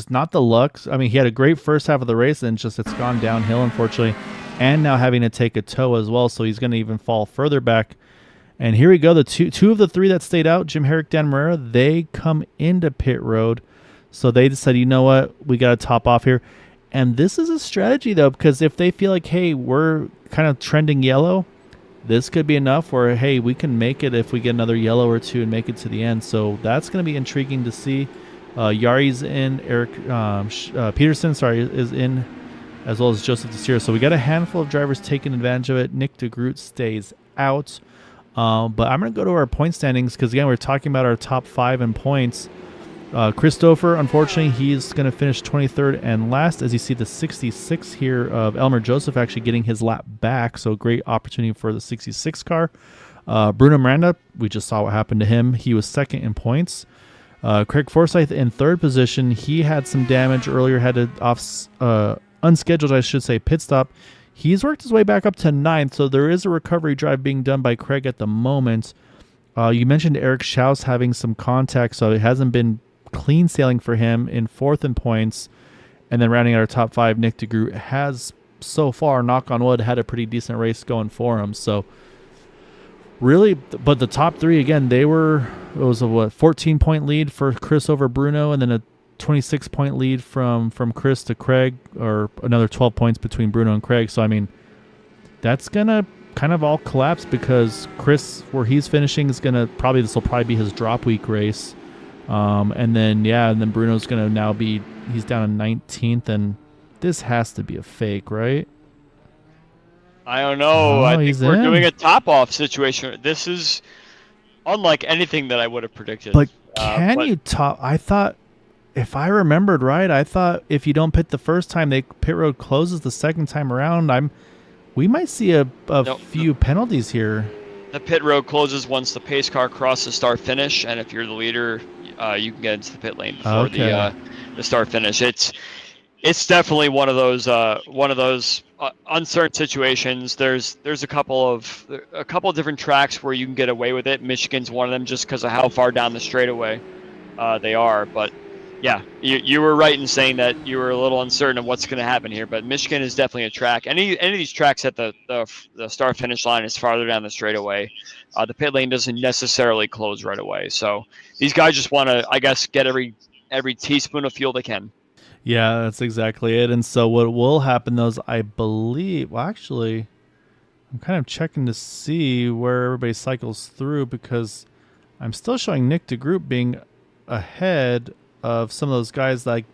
not the luck. I mean, he had a great first half of the race, and it's gone downhill, unfortunately, and now having to take a tow as well, so he's gonna even fall further back. And here we go. The two of the 3 that stayed out, Jim Herrick, Dan Marrera, they come into pit road. So they decided, you know what, we got to top off here. And this is a strategy, though, because if they feel like, hey, we're kind of trending yellow, this could be enough where, hey, we can make it if we get another yellow or 2 and make it to the end. So that's going to be intriguing to see. Yari's in, Eric Peterson, is in, as well as Joseph DeSira. So we got a handful of drivers taking advantage of it. Nick DeGroot stays out. But I'm going to go to our point standings because, again, we're talking about our top 5 in points. Christopher, unfortunately, he's going to finish 23rd and last, as you see the 66 here of Elmer Joseph actually getting his lap back. So great opportunity for the 66 car. Bruno Miranda, we just saw what happened to him. He was 2nd in points. Craig Forsyth in 3rd position. He had some damage earlier, had to unscheduled, I should say, pit stop. He's worked his way back up to 9th, so there is a recovery drive being done by Craig at the moment. You mentioned Eric Schaus having some contact, so it hasn't been clean sailing for him in 4th in points. And then rounding out our top 5, Nick DeGroot has so far, knock on wood, had a pretty decent race going for him. So really, but the top 3, again, it was a 14-point lead for Chris over Bruno, and then a 26-point lead from Chris to Craig, or another 12 points between Bruno and Craig. So, I mean, that's going to kind of all collapse because Chris, where he's finishing, is going to this will probably be his drop week race. And then Bruno's going to now he's down in 19th, and this has to be a fake, right? I don't know. I think we're doing a top-off situation. This is unlike anything that I would have predicted. But you top? I thought, if I remembered right, I thought if you don't pit the first time, pit road closes the second time around. We might see a few penalties here. The pit road closes once the pace car crosses start finish, and if you're the leader, you can get into the pit lane before the start finish. It's definitely one of those uncertain situations. There's a couple of different tracks where you can get away with it. Michigan's one of them just because of how far down the straightaway they are. But yeah, you were right in saying that you were a little uncertain of what's going to happen here. But Michigan is definitely a track. Any of these tracks at the start finish line is farther down the straightaway. The pit lane doesn't necessarily close right away. So these guys just want to, I guess, get every teaspoon of fuel they can. Yeah, that's exactly it. And so what will happen, though, is I believe, well, actually, I'm kind of checking to see where everybody cycles through, because I'm still showing Nick DeGroot being ahead of some of those guys, like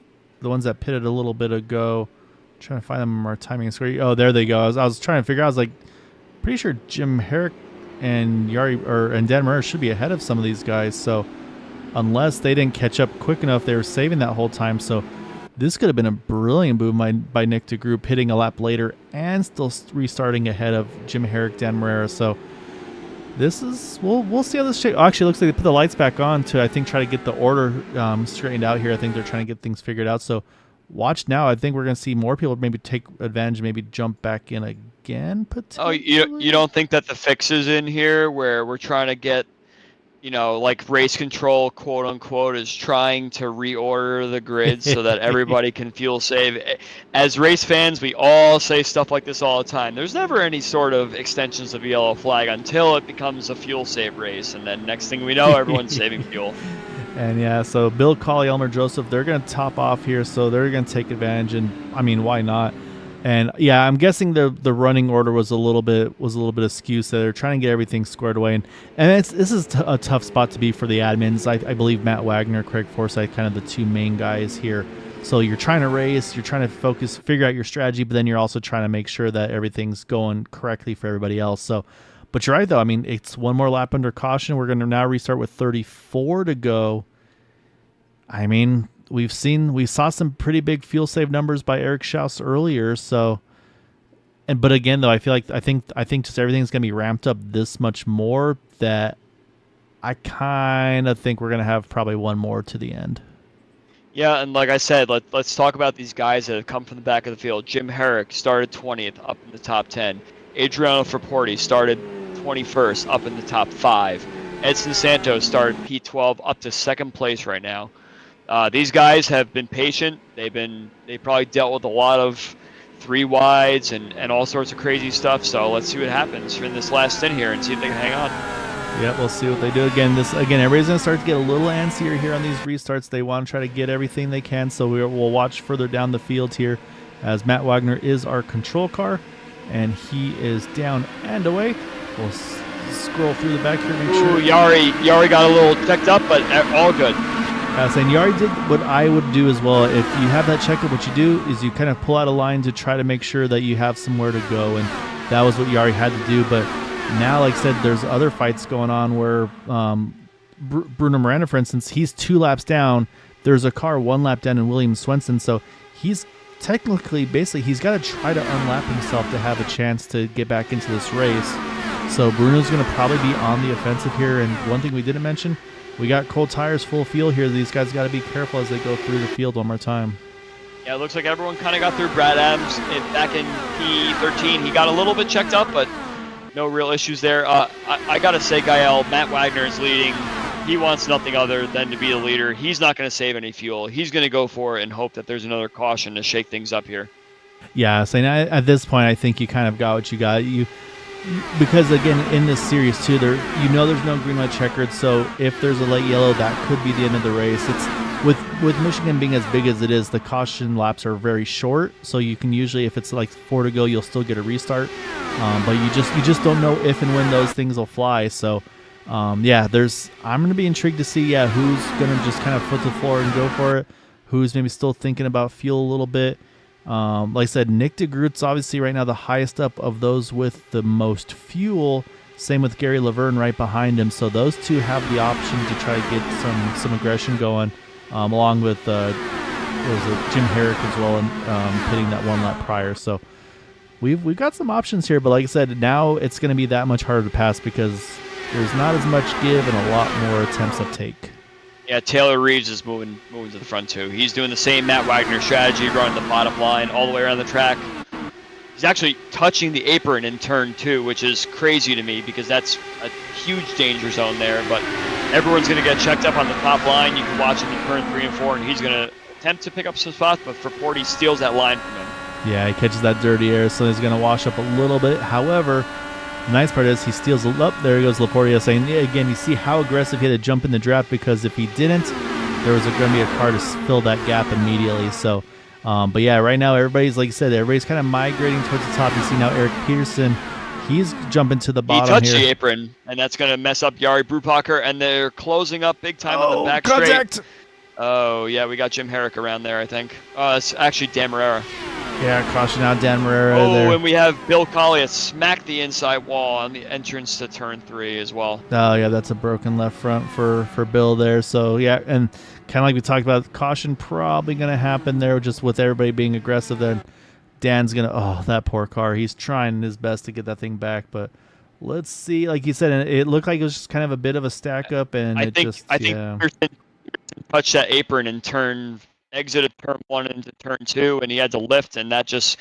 the ones that pitted a little bit ago. I'm trying to find them on our timing screen. Oh, there they go. I was trying to figure out, I was like, pretty sure Jim Herrick and Dan Murray should be ahead of some of these guys. So unless they didn't catch up quick enough, they were saving that whole time. So this could have been a brilliant move by Nick DeGroot, hitting a lap later and still restarting ahead of Jim Herrick, Dan Marrera. So this is, we'll see how this shakes. Actually, it looks like they put the lights back on to, I think, try to get the order straightened out here. I think they're trying to get things figured out. So watch now. I think we're going to see more people maybe take advantage, maybe jump back in again, potentially. Oh, you don't think that the fix is in here where we're trying to get, like race control, quote unquote, is trying to reorder the grid so that everybody can fuel save? As race fans, we all say stuff like this all the time. There's never any sort of extensions of the yellow flag until it becomes a fuel save race. And then next thing we know, everyone's saving fuel. And yeah, so Bill Colley, Elmer Joseph, they're going to top off here. So they're going to take advantage. And I mean, why not? And yeah, I'm guessing the running order was a little bit askew, so they're trying to get everything squared away. And this is a tough spot to be for the admins. I believe Matt Wagner, Craig Forsyth, kind of the two main guys here. So you're trying to race, you're trying to focus, figure out your strategy, but then you're also trying to make sure that everything's going correctly for everybody else. So, but you're right though. I mean, it's one more lap under caution. We're going to now restart with 34 to go. I mean, we saw some pretty big fuel save numbers by Eric Schaus earlier. So, but again, though, I think just everything's going to be ramped up this much more that I kind of think we're going to have probably one more to the end. Yeah, and like I said, let's talk about these guys that have come from the back of the field. Jim Herrick started 20th, up in the top 10. Adriano Fraporti started 21st, up in the top 5. Edson Santos started P12, up to 2nd place right now. These guys have been patient. They probably dealt with a lot of 3 wides and all sorts of crazy stuff. So let's see what happens in this last stint here and see if they can hang on. Yeah, we'll see what they do. Again, everybody's going to start to get a little antsier here on these restarts. They want to try to get everything they can. So we'll watch further down the field here as Matt Wagner is our control car, and he is down and away. We'll scroll through the back here, make sure. Ooh, Yari got a little checked up, but all good. Saying Yari did what I would do as well. If you have that checkup, what you do is you kind of pull out a line to try to make sure that you have somewhere to go, and that was what Yari had to do. But now, like I said, there's other fights going on where Bruno Miranda, for instance, he's 2 laps down. There's a car 1 lap down in William Swenson, so he's technically, basically, he's got to try to unlap himself to have a chance to get back into this race. So Bruno's going to probably be on the offensive here. And one thing we didn't mention, we got cold tires, full field here. These guys got to be careful as they go through the field one more time. Yeah, it looks like everyone kind of got through. Brad Adams back in P13. He got a little bit checked up, but no real issues there. I got to say, Gael, Matt Wagner is leading. He wants nothing other than to be the leader. He's not going to save any fuel. He's going to go for it and hope that there's another caution to shake things up here. Yeah, so at this point, I think you kind of got what you got. Because again, in this series too, there's no green light checkered. So if there's a late yellow, that could be the end of the race. It's with Michigan being as big as it is, the caution laps are very short. So you can usually, if it's like 4 to go, you'll still get a restart. But you just don't know if and when those things will fly. So I'm going to be intrigued to see who's going to just kind of foot to the floor and go for it. Who's maybe still thinking about fuel a little bit. Like I said, Nick DeGroot's obviously right now the highest up of those with the most fuel. Same with Gary Laverne right behind him. So those two have the option to try to get some aggression going, along with Jim Herrick as well, and hitting that one lap prior. So we've got some options here. But like I said, now it's going to be that much harder to pass because there's not as much give and a lot more attempts to take. Yeah, Taylor Reeves is moving to the front too. He's doing the same Matt Wagner strategy, running the bottom line all the way around the track. He's actually touching the apron in turn 2, which is crazy to me because that's a huge danger zone there. But everyone's going to get checked up on the top line. You can watch him in turn 3 and 4, and he's going to attempt to pick up some spots, but Frapport steals that line from him. Yeah, he catches that dirty air, so he's going to wash up a little bit. However, the nice part is he steals it up. There he goes, Laporte saying, again, you see how aggressive he had to jump in the draft because if he didn't, there was going to be a car to fill that gap immediately. So, but yeah, right now everybody's, like you said, everybody's kind of migrating towards the top. You see now Eric Peterson, he's jumping to the bottom here. He touched here. the apron, and that's going to mess up Jari Brubacher, and they're closing up big time on the back straight. Oh, yeah, we got Jim Herrick around there, I think. It's actually Dan Marrera. Yeah, caution out Dan Marrera there. Oh, and we have Bill Collier smack the inside wall on the entrance to turn 3 as well. Oh, yeah, that's a broken left front for Bill there. So, yeah, and kind of like we talked about, caution probably going to happen there just with everybody being aggressive. Then Dan's going to, that poor car. He's trying his best to get that thing back, but let's see. Like you said, it looked like it was just kind of a bit of a stack up, and I think Peterson touched that apron and exited turn 1 into turn 2, and he had to lift, and that just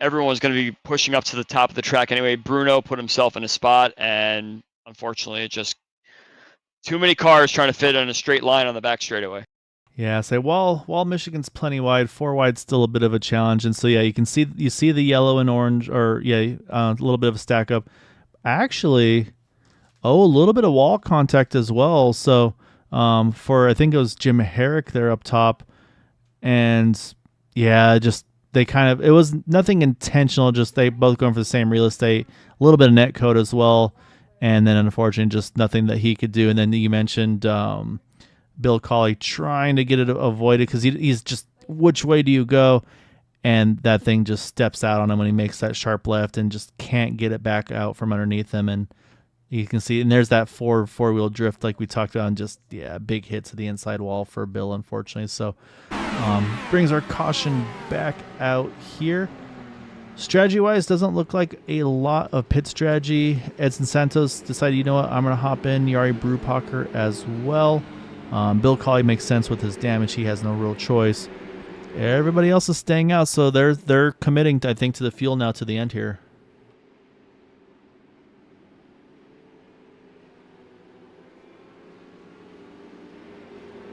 everyone was going to be pushing up to the top of the track anyway. Bruno put himself in a spot, and unfortunately it just too many cars trying to fit in a straight line on the back straightaway. Yeah, so while Michigan's plenty wide, 4 wide's still a bit of a challenge, and so you can see the yellow and orange, or a little bit of a stack up. Actually, a little bit of wall contact as well. So for I think it was Jim Herrick there up top. And yeah, just it was nothing intentional, just they both going for the same real estate, a little bit of net code as well. And then unfortunately, just nothing that he could do. And then you mentioned Bill Colley trying to get it avoided because he's just, which way do you go? And that thing just steps out on him when he makes that sharp left and just can't get it back out from underneath him. And you can see, and there's that four-wheel drift like we talked about, and just, big hit to the inside wall for Bill, unfortunately. So brings our caution back out here. Strategy-wise, doesn't look like a lot of pit strategy. Edson Santos decided, you know what, I'm going to hop in Jari Brubacher as well. Bill Colley makes sense with his damage. He has no real choice. Everybody else is staying out, so they're committing, I think, to the fuel now to the end here.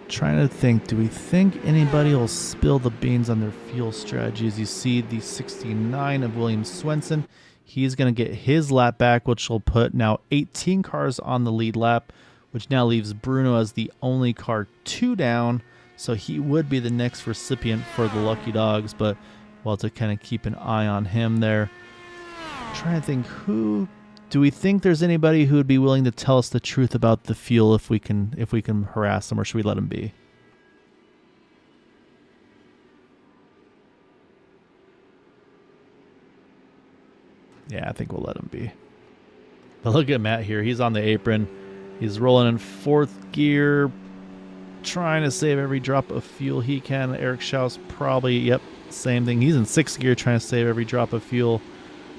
Trying to think, do we think anybody will spill the beans on their fuel strategies? You see the 69 of William Swenson. He's going to get his lap back, which will put now 18 cars on the lead lap, which now leaves Bruno as the only car 2 down. So he would be the next recipient for the Lucky Dogs, but we'll have to kind of keep an eye on him there. Trying to think, do we think there's anybody who would be willing to tell us the truth about the fuel if we can harass them, or should we let them be? Yeah, I think we'll let him be. But look at Matt here. He's on the apron. He's rolling in 4th gear, trying to save every drop of fuel he can. Eric Schaus probably, same thing. He's in 6th gear trying to save every drop of fuel.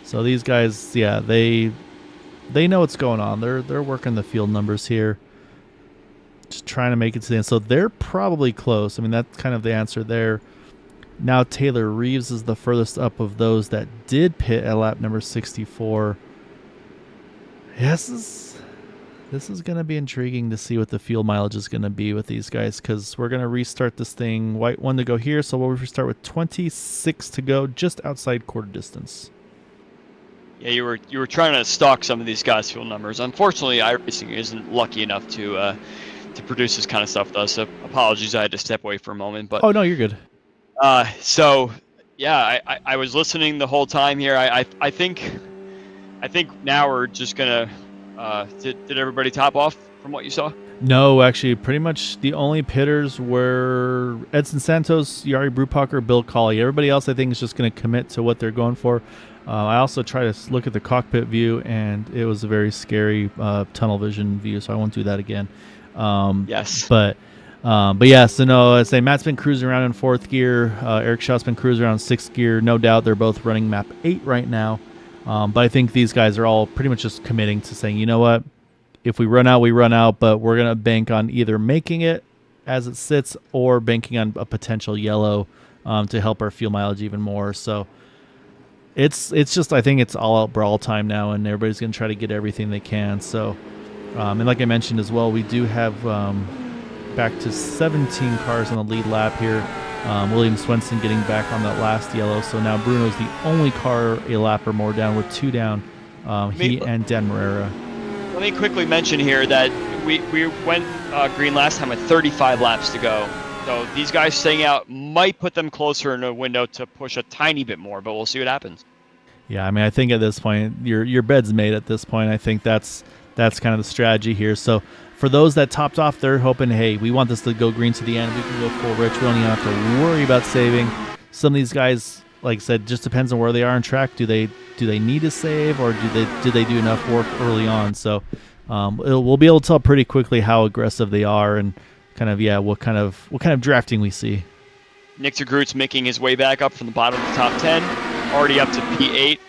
So these guys, they know what's going on. They're working the field numbers here, just trying to make it to the end. So they're probably close. I mean, that's kind of the answer there. Now Taylor Reeves is the furthest up of those that did pit at lap number 64. Yes, this is going to be intriguing to see what the fuel mileage is going to be with these guys, because we're going to restart this thing. White one to go here, so we'll restart with 26 to go, just outside quarter distance. Yeah, you were trying to stalk some of these guys' fuel numbers. Unfortunately, iRacing isn't lucky enough to produce this kind of stuff with us. So apologies, I had to step away for a moment. But oh no, you're good. So yeah, I was listening the whole time here. I think now we're just gonna. Did everybody top off from what you saw? No, actually, pretty much the only pitters were Edson Santos, Yari Brupacher, Bill Colley. Everybody else, I think, is just going to commit to what they're going for. I also try to look at the cockpit view, and it was a very scary tunnel vision view, so I won't do that again. Yes. But yeah, so no, I say Matt's been cruising around in 4th gear. Eric Schau's been cruising around 6th gear. No doubt they're both running map 8 right now. But I think these guys are all pretty much just committing to saying, you know what, if we run out, we run out, but we're going to bank on either making it as it sits or banking on a potential yellow to help our fuel mileage even more. So it's just, I think it's all out brawl time now, and everybody's going to try to get everything they can. So, and like I mentioned as well, we do have back to 17 cars on the lead lap here. William Swenson getting back on that last yellow. So now Bruno's the only car a lap or more down. We're 2 down. He and Dan Morera. Let me quickly mention here that we went green last time with 35 laps to go. So these guys staying out might put them closer in a window to push a tiny bit more, but we'll see what happens. Yeah, I mean, I think at this point, your bed's made at this point. I think that's kind of the strategy here. So for those that topped off, they're hoping, hey, we want this to go green to the end. We can go full rich. We don't even have to worry about saving. Some of these guys, like I said, just depends on where they are on track. Do they need to save, or do they do enough work early on? So we'll be able to tell pretty quickly how aggressive they are, and kind of what kind of drafting we see. Nick DeGroot's making his way back up from the bottom of the top 10, already up to P8.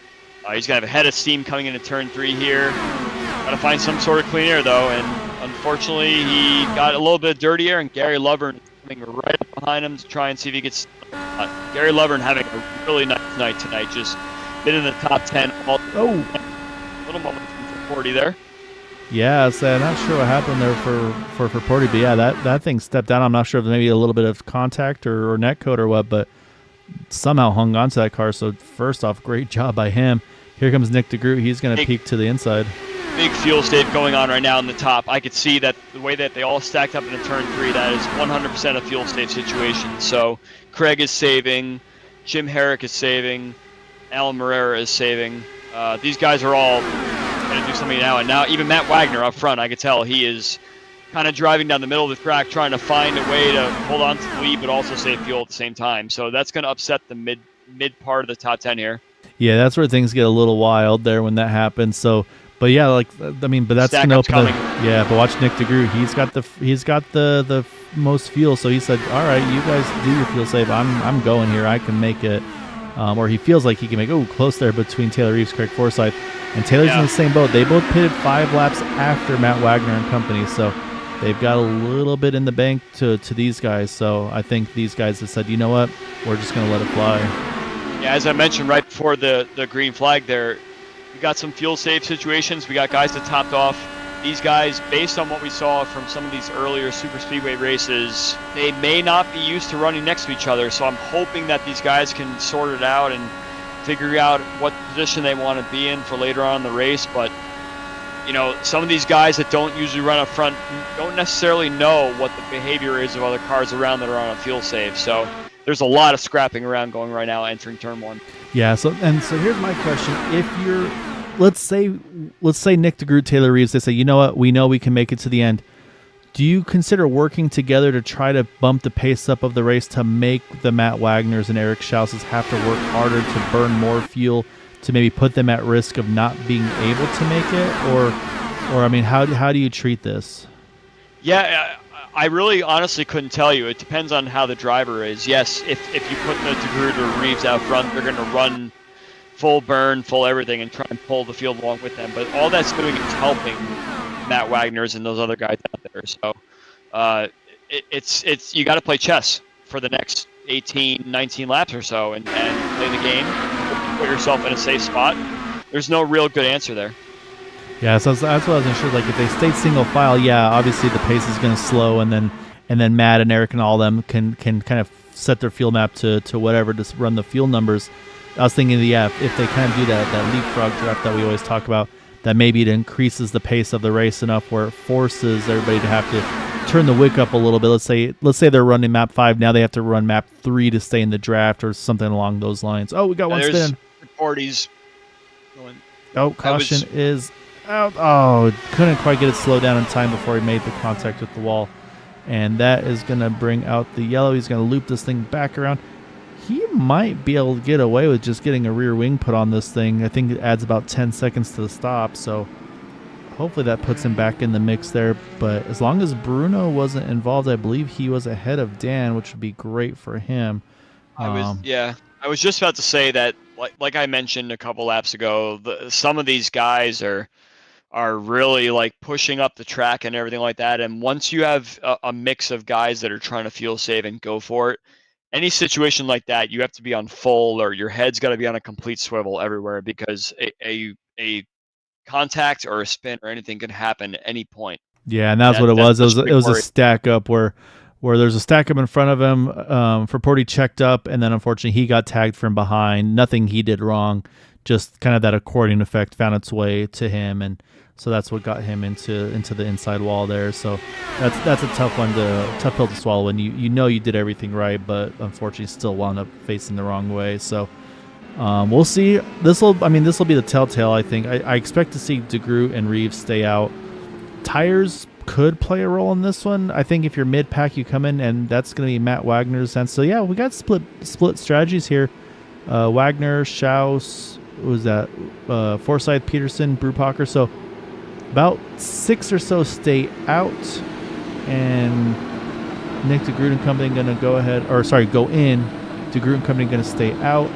He's gonna have a head of steam coming into turn 3 here. Gotta find some sort of clean air though, and unfortunately he got a little bit of dirty air, and Gary Lovern coming right up behind him to try and see if he gets. Gary Lovern having a really nice night tonight, just been in the top 10 all. Oh, little moment for 40 there. Yeah, so I'm not sure what happened there for Porty, but yeah, that thing stepped down. I'm not sure if maybe a little bit of contact or net code or what, but somehow hung onto that car. So first off, great job by him. Here comes Nick DeGroot. He's going to peek to the inside. Big fuel save going on right now in the top. I could see that the way that they all stacked up in turn 3, that is 100% a fuel save situation. So Craig is saving, Jim Herrick is saving, Alan Morera is saving. These guys are all going to do something now. And now even Matt Wagner up front, I could tell he is kind of driving down the middle of the track, trying to find a way to hold on to the lead, but also save fuel at the same time. So that's going to upset the mid part of the top 10 here. Yeah, that's where things get a little wild there when that happens. So, but yeah, but that's going to open. Yeah, but watch Nick DeGroot. He's got the most fuel. So he said, "All right, you guys do your fuel save. I'm going here. I can make it." Or he feels like he can make close there between Taylor Reeves, Craig Forsyth, and Taylor's in the same boat. They both pitted 5 laps after Matt Wagner and company, so they've got a little bit in the bank to these guys. So I think these guys have said, you know what, we're just going to let it fly. Yeah, as I mentioned right before the green flag there, we got some fuel save situations. We got guys that topped off. These guys, based on what we saw from some of these earlier super speedway races, they may not be used to running next to each other. So I'm hoping that these guys can sort it out and figure out what position they want to be in for later on in the race. But, you know, some of these guys that don't usually run up front don't necessarily know what the behavior is of other cars around that are on a fuel save. So there's a lot of scrapping around going right now entering turn 1. Yeah, so here's my question. If you're let's say Nick DeGroot, Taylor Reeves, they say, you know what, we know we can make it to the end. Do you consider working together to try to bump the pace up of the race to make the Matt Wagners and Eric Schauses have to work harder to burn more fuel to maybe put them at risk of not being able to make it? Or I mean, how do you treat this? Yeah, I really honestly couldn't tell you. It depends on how the driver is. Yes, if you put the DeGroot or Reeves out front, they're going to run full burn, full everything, and try and pull the field along with them. But all that's doing is helping Matt Wagner's and those other guys out there. So it's you got to play chess for the next 18, 19 laps or so and play the game, put yourself in a safe spot. There's no real good answer there. Yeah, so that's what I was unsure. Like if they stayed single file, yeah, obviously the pace is going to slow, and then Matt and Eric and all them can kind of set their fuel map to whatever to run the fuel numbers. I was thinking, yeah, if they kind of do that leapfrog draft that we always talk about, that maybe it increases the pace of the race enough where it forces everybody to have to turn the wick up a little bit. Let's say they're running map 5, now they have to run map 3 to stay in the draft or something along those lines. Oh, we got one spin. 40s going. Oh, caution is out. Oh, couldn't quite get it slowed down in time before he made the contact with the wall. And that is going to bring out the yellow. He's going to loop this thing back around. He might be able to get away with just getting a rear wing put on this thing. I think it adds about 10 seconds to the stop, so hopefully that puts him back in the mix there. But as long as Bruno wasn't involved, I believe he was ahead of Dan, which would be great for him. I was just about to say that, like I mentioned a couple laps ago, some of these guys are really like pushing up the track and everything like that. And once you have a mix of guys that are trying to fuel save and go for it, any situation like that, you have to be on full, or your head's got to be on a complete swivel everywhere, because a contact or a spin or anything can happen at any point. Yeah, and that's what it was. It was a stack up where there's a stack up in front of him. Fraporti checked up, and then unfortunately he got tagged from behind. Nothing he did wrong, just kind of that accordion effect found its way to him, and so that's what got him into the inside wall there. So that's a tough pill to swallow when you know you did everything right, but unfortunately still wound up facing the wrong way. So we'll see. This will be the telltale. I think I expect to see DeGroot and Reeves stay out. Tires could play a role in this one. I think if you're mid pack, you come in, and that's going to be Matt Wagner's sense. So yeah, we got split strategies here. Wagner, Schaus, what was that? Forsyth, Peterson, Brubacher. So about 6 or so stay out, and Nick DeGroot and company going to go in. DeGroot and company going to stay out.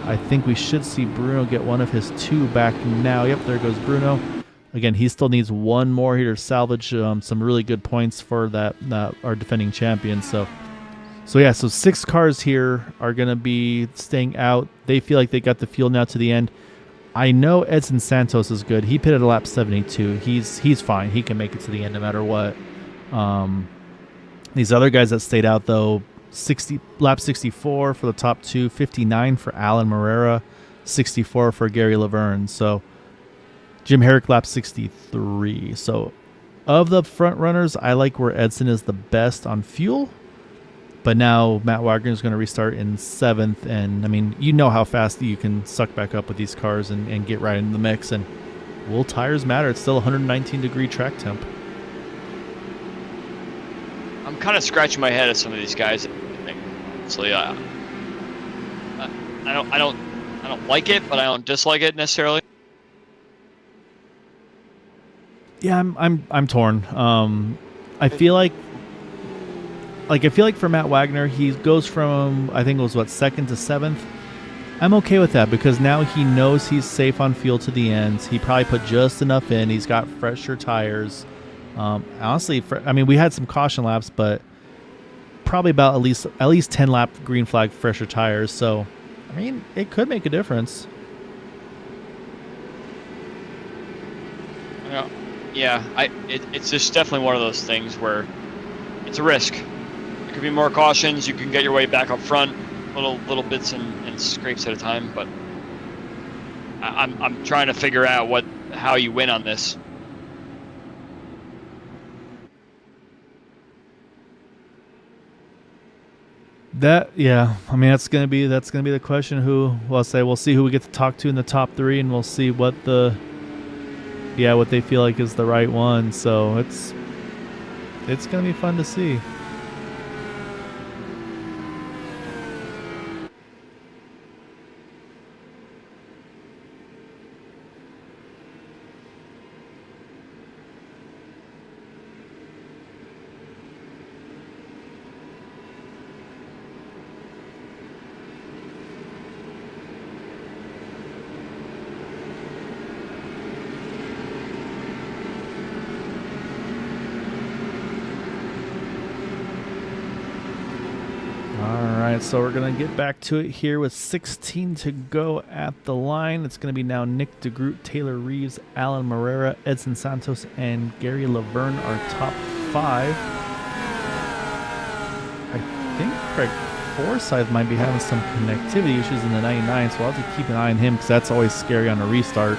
I think we should see Bruno get one of his 2 back now. Yep, there goes Bruno. Again, he still needs one more here to salvage some really good points for that our defending champion. So 6 cars here are going to be staying out. They feel like they got the fuel now to the end. I know Edson Santos is good. He pitted at lap 72. He's fine. He can make it to the end no matter what. These other guys that stayed out, though, lap 64 for the top 2, 59 for Alan Morera, 64 for Gary Laverne. So Jim Herrick lap 63. So of the front runners, I like where Edson is the best on fuel. But now Matt Wagner is going to restart in 7th. And, I mean, you know how fast you can suck back up with these cars and get right in the mix. And will tires matter? It's still 119-degree track temp. I'm kind of scratching my head at some of these guys. Honestly, I don't like it, but I don't dislike it necessarily. Yeah, I'm torn. I feel like for Matt Wagner, he goes from, I think it was 2nd to 7th. I'm okay with that because now he knows he's safe on fuel to the end. He probably put just enough in. He's got fresher tires. Honestly, we had some caution laps, but probably about at least 10 lap green flag fresher tires. So, I mean, it could make a difference. Yeah, it's just definitely one of those things where it's a risk. There could be more cautions. You can get your way back up front, little bits and scrapes at a time. But I'm trying to figure out how you win on this. That's gonna be the question. We'll see who we get to talk to in the top 3, and we'll see what they feel like is the right one. So it's gonna be fun to see. right, so we're going to get back to it here with 16 to go at the line. It's going to be now Nick DeGroot, Taylor Reeves, Alan Morera, Edson Santos, and Gary Laverne, our top 5. I think Craig Forsyth might be having some connectivity issues in the 99, so I'll have to keep an eye on him because that's always scary on a restart.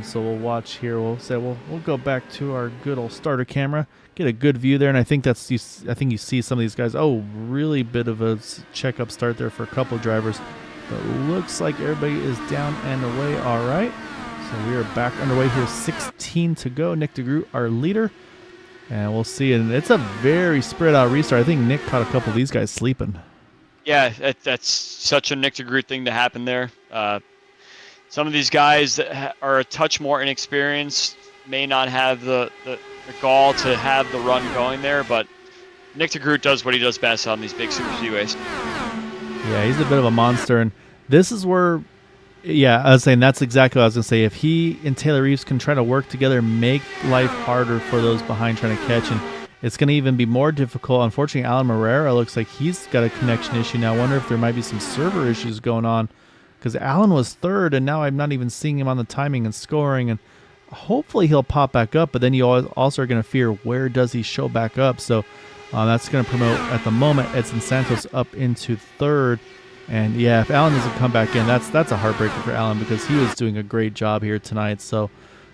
So we'll watch here. We'll go back to our good old starter camera, get a good view there, and I think you see some of these guys. Oh, really bit of a checkup start there for a couple of drivers, but looks like everybody is down and away. All right, so we are back underway here. 16 to go. Nick DeGroot, our leader, and we'll see. And it's a very spread out restart. I think Nick caught a couple of these guys sleeping. Yeah, that's such a Nick DeGroot thing to happen there. Some of these guys that are a touch more inexperienced may not have the gall to have the run going there, but Nick DeGroot does what he does best on these big super speedways. Yeah, he's a bit of a monster, and this is where, I was saying that's exactly what I was going to say. If he and Taylor Reeves can try to work together, make life harder for those behind trying to catch, and it's going to even be more difficult. Unfortunately, Alan Morera looks like he's got a connection issue now. I wonder if there might be some server issues going on, because Alan was third, and now I'm not even seeing him on the timing and scoring, and hopefully he'll pop back up, but then you also are going to fear, where does he show back up? So that's going to promote, at the moment, Edson Santos up into third. And yeah, if Alan doesn't come back in, that's a heartbreaker for Alan, because he was doing a great job here tonight. So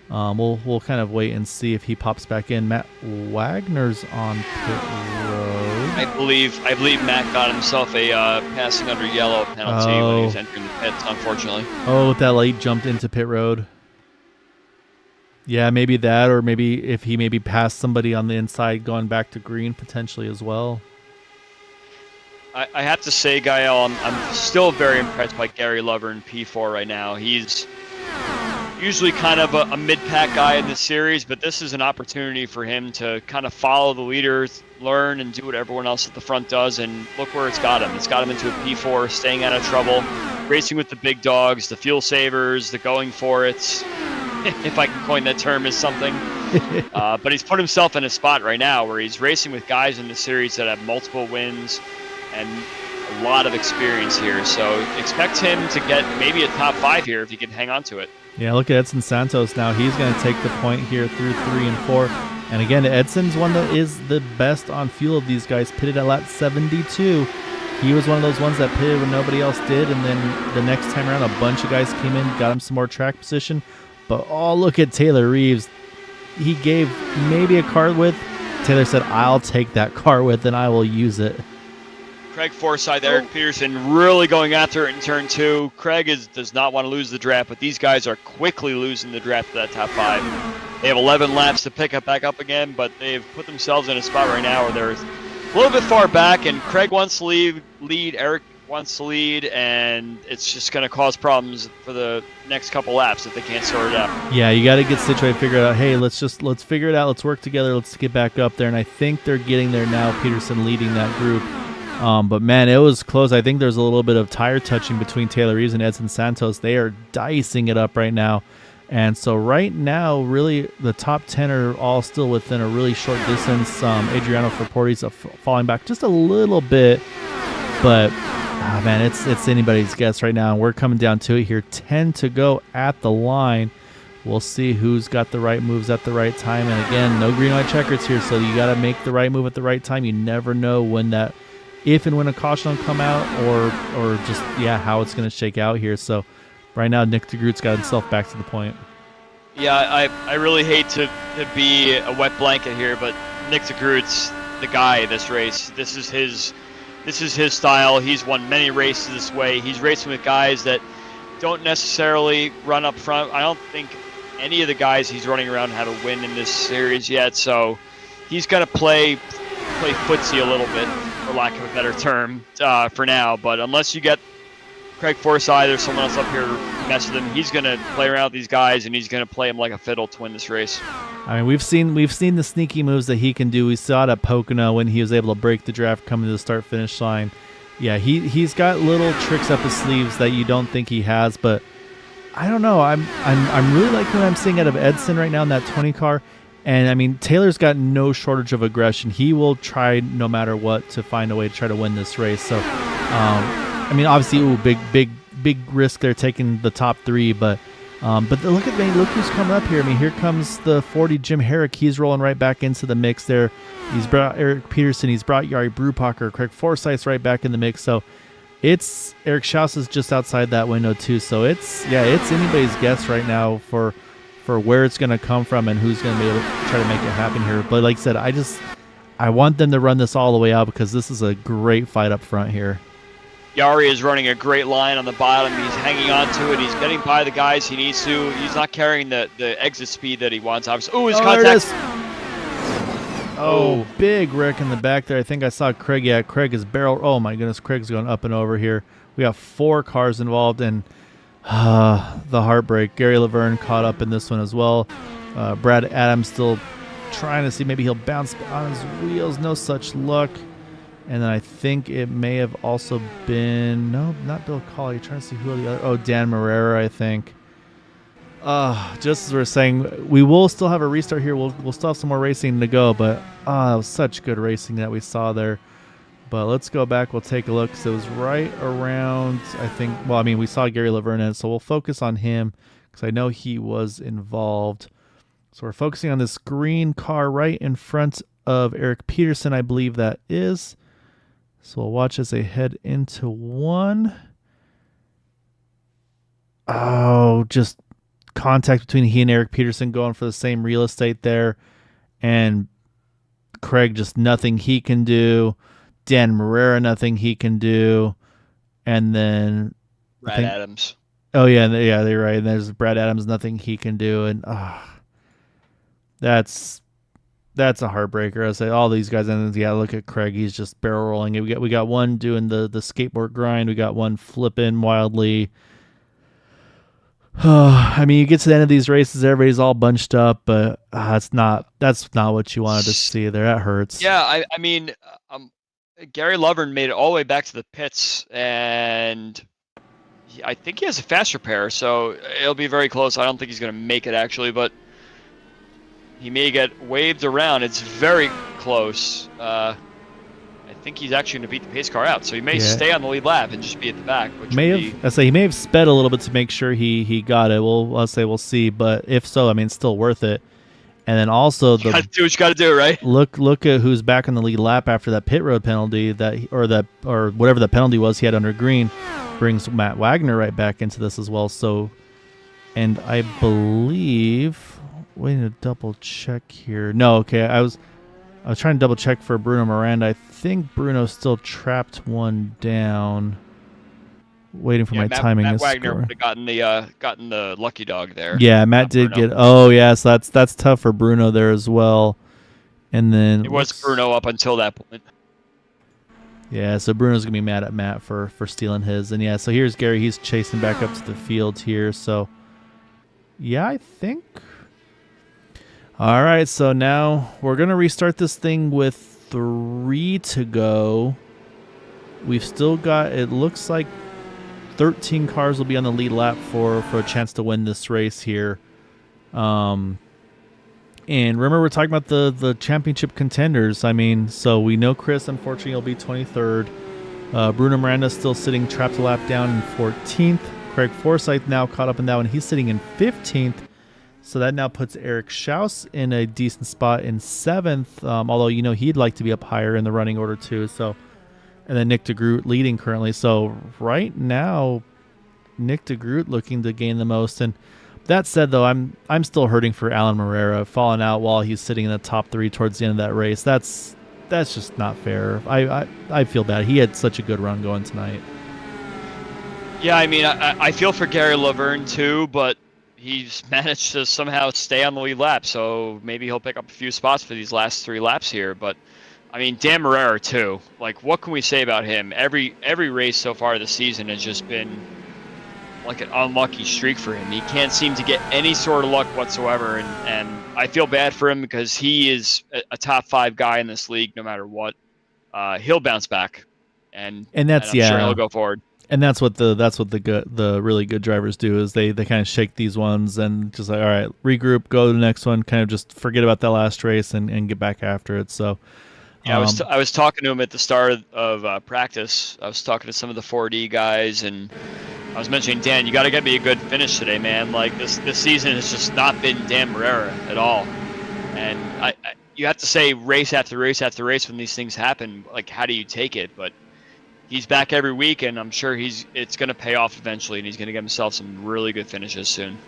we'll kind of wait and see if he pops back in. Matt Wagner's on pit road. I believe Matt got himself a passing under yellow penalty when he was entering the pits, unfortunately. Oh, that late jumped into pit road. Yeah, maybe that, or maybe if he maybe passed somebody on the inside going back to green potentially as well. I have to say, Gael, I'm still very impressed by Gary Lover in P4 right now. He's usually kind of a mid-pack guy in this series, but this is an opportunity for him to kind of follow the leaders, learn, and do what everyone else at the front does, and look where it's got him. It's got him into a P4, staying out of trouble, racing with the big dogs, the fuel savers, the going for it, if I can coin that term as something. But he's put himself in a spot right now where he's racing with guys in the series that have multiple wins and a lot of experience here. So expect him to get maybe a top 5 here if he can hang on to it. Yeah, look at Edson Santos now. He's going to take the point here through 3 and 4. And again, Edson's one that is the best on fuel of these guys, pitted at lap 72. He was one of those ones that pitted when nobody else did, and then the next time around, a bunch of guys came in, got him some more track position. But oh, look at Taylor Reeves. He gave maybe a car width. Taylor said, I'll take that car width and I will use it. Craig Forsyth, Eric Peterson really going after it in turn 2. Craig does not want to lose the draft, but these guys are quickly losing the draft to that top 5. They have 11 laps to pick up back up again, but they've put themselves in a spot right now where they're a little bit far back, and Craig wants to lead, Eric wants to lead, and it's just going to cause problems for the next couple laps if they can't sort it out. Yeah, you got to get situated, figure it out. Hey, let's figure it out. Let's work together. Let's get back up there, and I think they're getting there now. Peterson leading that group. But man, it was close. I think there's a little bit of tire touching between Taylor Reeves and Edson Santos. They are dicing it up right now. And so right now, really, the top 10 are all still within a really short distance. Adriano Fraporti's falling back just a little bit. But, man, it's anybody's guess right now. And we're coming down to it here. 10 to go at the line. We'll see who's got the right moves at the right time. And again, no green light checkers here, so you got to make the right move at the right time. You never know if and when a caution will come out, or just how it's going to shake out here. So right now, Nick DeGroot's got himself back to the point. Yeah, I really hate to be a wet blanket here, but Nick DeGroot's the guy this race. This is his style. He's won many races this way. He's racing with guys that don't necessarily run up front. I don't think any of the guys he's running around have a win in this series yet, so he's going to play footsie a little bit, for lack of a better term, for now. But unless you get Craig Forsyth or someone else up here to mess with him, he's going to play around with these guys, and he's going to play them like a fiddle to win this race. I mean, we've seen the sneaky moves that he can do. We saw it at Pocono when he was able to break the draft coming to the start-finish line. Yeah, he's got little tricks up his sleeves that you don't think he has, but I don't know. I'm really liking what I'm seeing out of Edson right now in that 20 car. And I mean, Taylor's got no shortage of aggression. He will try no matter what to find a way to try to win this race. So I mean, obviously, big risk there taking the top 3, but look who's coming up here. I mean, here comes the 40 Jim Herrick. He's rolling right back into the mix there. He's brought Eric Peterson. He's brought Yari Brubacher. Craig Forsyth's right back in the mix. So it's Eric Schaus is just outside that window too. So it's anybody's guess right now for where it's going to come from and who's going to be able to try to make it happen here. But like I said, I want them to run this all the way out because this is a great fight up front here. Yari is running a great line on the bottom. He's hanging on to it. He's getting by the guys he needs to. He's not carrying the exit speed that he wants. Obviously. Oh, his contact. Oh, big wreck in the back there. I think I saw Craig. Yeah, Craig is barrel. Oh, my goodness. Craig's going up and over here. We have 4 cars involved, and the heartbreak. Gary Laverne caught up in this one as well. Brad Adams still trying to see maybe he'll bounce on his wheels. No such luck. And then I think it may have also been, no, not Bill Colley. Trying to see who the other, oh, Dan Marrera, I think. Just as we're saying, we will still have a restart here. We'll still have some more racing to go, but it was such good racing that we saw there. But let's go back. We'll take a look. So it was right around, I think, well, I mean, we saw Gary Laverne in it, so we'll focus on him because I know he was involved. So we're focusing on this green car right in front of Eric Peterson, I believe that is. So we'll watch as they head into one. Oh, just contact between he and Eric Peterson going for the same real estate there. And Craig, just nothing he can do. Dan Marrera, nothing he can do. And then Brad Adams. Oh, yeah, they're right. And there's Brad Adams, nothing he can do. And that's a heartbreaker. I say all these guys, and yeah, look at Craig. He's just barrel rolling it. We got one doing the skateboard grind. We got one flipping wildly. I mean, you get to the end of these races, everybody's all bunched up, but that's not what you wanted to see there. That hurts. Yeah, I mean, Gary Laverne made it all the way back to the pits, and I think he has a fast repair, so it'll be very close. I don't think he's going to make it actually, but he may get waved around. It's very close. I think he's actually going to beat the pace car out, so he may stay on the lead lap and just be at the back. Which he may have sped a little bit to make sure he got it. We'll see, but if so, I mean, it's still worth it. And then also you gotta do what you got to do, right? Look at who's back on the lead lap after that pit road penalty or whatever the penalty was he had under green, brings Matt Wagner right back into this as well. So, and I believe. Waiting to double check here. No, okay. I was trying to double check for Bruno Miranda. I think Bruno still trapped one down. Waiting for my timing. Matt Wagner would have gotten the lucky dog there. Yeah, Matt did get. Oh, yeah. So that's tough for Bruno there as well. And then it was Bruno up until that point. Yeah, so Bruno's gonna be mad at Matt for stealing his. And yeah, so here's Gary. He's chasing back up to the field here. So yeah, I think. All right, so now we're going to restart this thing with 3 to go. We've still got, it looks like 13 cars will be on the lead lap for a chance to win this race here. And remember, we're talking about the championship contenders. I mean, so we know Chris, unfortunately, will be 23rd. Bruno Miranda's still sitting trapped a lap down in 14th. Craig Forsyth now caught up in that one. He's sitting in 15th. So that now puts Eric Schaus in a decent spot in 7th, although, you know, he'd like to be up higher in the running order too. So, and then Nick DeGroot leading currently. So right now, Nick DeGroot looking to gain the most. And that said, though, I'm still hurting for Alan Marrera falling out while he's sitting in the top 3 towards the end of that race. That's just not fair. I feel bad. He had such a good run going tonight. Yeah, I mean, I feel for Gary Laverne too, but he's managed to somehow stay on the lead lap, so maybe he'll pick up a few spots for these last 3 laps here. But I mean, Dan Marrera too. Like, what can we say about him? Every race so far this season has just been like an unlucky streak for him. He can't seem to get any sort of luck whatsoever, and I feel bad for him because he is a top 5 guy in this league no matter what. He'll bounce back, and I'm sure he'll go forward. And that's what the really good drivers do is they kind of shake these ones and just like, all right, regroup, go to the next one, kind of just forget about that last race and get back after it. So Yeah, I was talking to him at the start of practice. I was talking to some of the 4D guys, and I was mentioning, Dan, you got to get me a good finish today, man. Like this season has just not been Dan Barrera at all. And you have to say race after race after race when these things happen. Like, how do you take it? But he's back every week, and I'm sure it's going to pay off eventually, and he's going to get himself some really good finishes soon.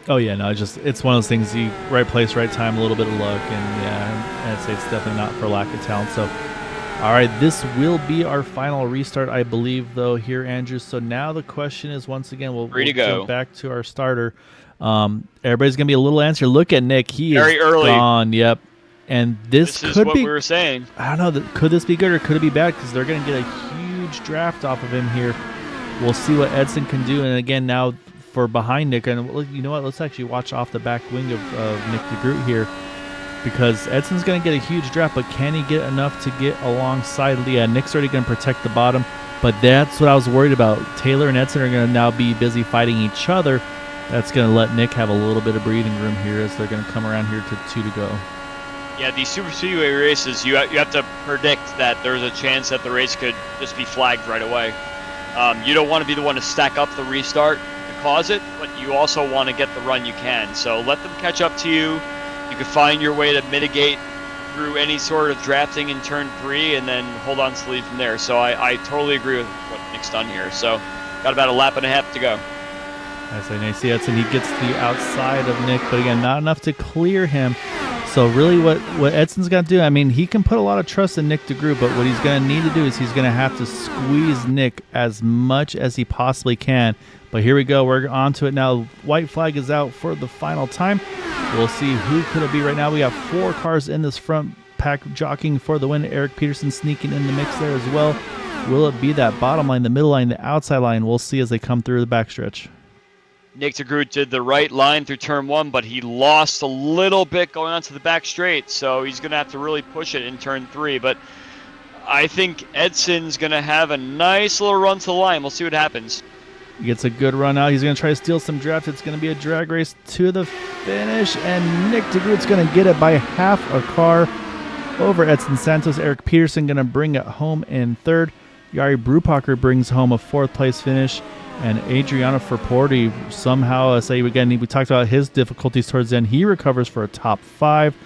Oh yeah, no, it's one of those things. You right place, right time, a little bit of luck, and yeah, I'd say it's definitely not for lack of talent. So, all right, this will be our final restart, I believe, though, here, Andrew. So now the question is, once again, we'll jump back to our starter. Everybody's gonna be a little answer. Look at Nick; he very is early. Gone. Yep. And this is could what be. We were saying. I don't know. Could this be good or could it be bad? Because they're gonna get a huge draft off of him here. We'll see what Edson can do. And again, now for behind Nick, and you know what? Let's actually watch off the back wing of Nick DeGroot here, because Edson's going to get a huge draft, but can he get enough to get alongside Leah? Nick's already going to protect the bottom, but that's what I was worried about. Taylor and Edson are going to now be busy fighting each other. That's going to let Nick have a little bit of breathing room here as they're going to come around here to 2 to go. Yeah, these super speedway races, you have to predict that there's a chance that the race could just be flagged right away. You don't want to be the one to stack up the restart to cause it, but you also want to get the run you can. So let them catch up to you. You can find your way to mitigate through any sort of drafting in turn 3 and then hold on to the lead from there. So I totally agree with what Nick's done here. So got about a lap and a half to go. I say nice. Edson, he gets the outside of Nick, but again, not enough to clear him. So really what Edson's got to do, I mean, he can put a lot of trust in Nick DeGroot, but what he's going to need to do is he's going to have to squeeze Nick as much as he possibly can. But here we go. We're on to it now. White flag is out for the final time. We'll see who could it be right now. We got 4 cars in this front pack jockeying for the win. Eric Peterson sneaking in the mix there as well. Will it be that bottom line, the middle line, the outside line? We'll see as they come through the backstretch. Nick DeGroot did the right line through turn 1, but he lost a little bit going onto the back straight, so he's going to have to really push it in turn 3. But I think Edson's going to have a nice little run to the line. We'll see what happens. He gets a good run out. He's going to try to steal some draft. It's going to be a drag race to the finish, and Nick DeGroot's going to get it by half a car over Edson Santos. Eric Peterson going to bring it home in 3rd. Jari Brupacher brings home a 4th place finish. And Adriano Ferporti somehow, we talked about his difficulties towards the end. He recovers for a top 5.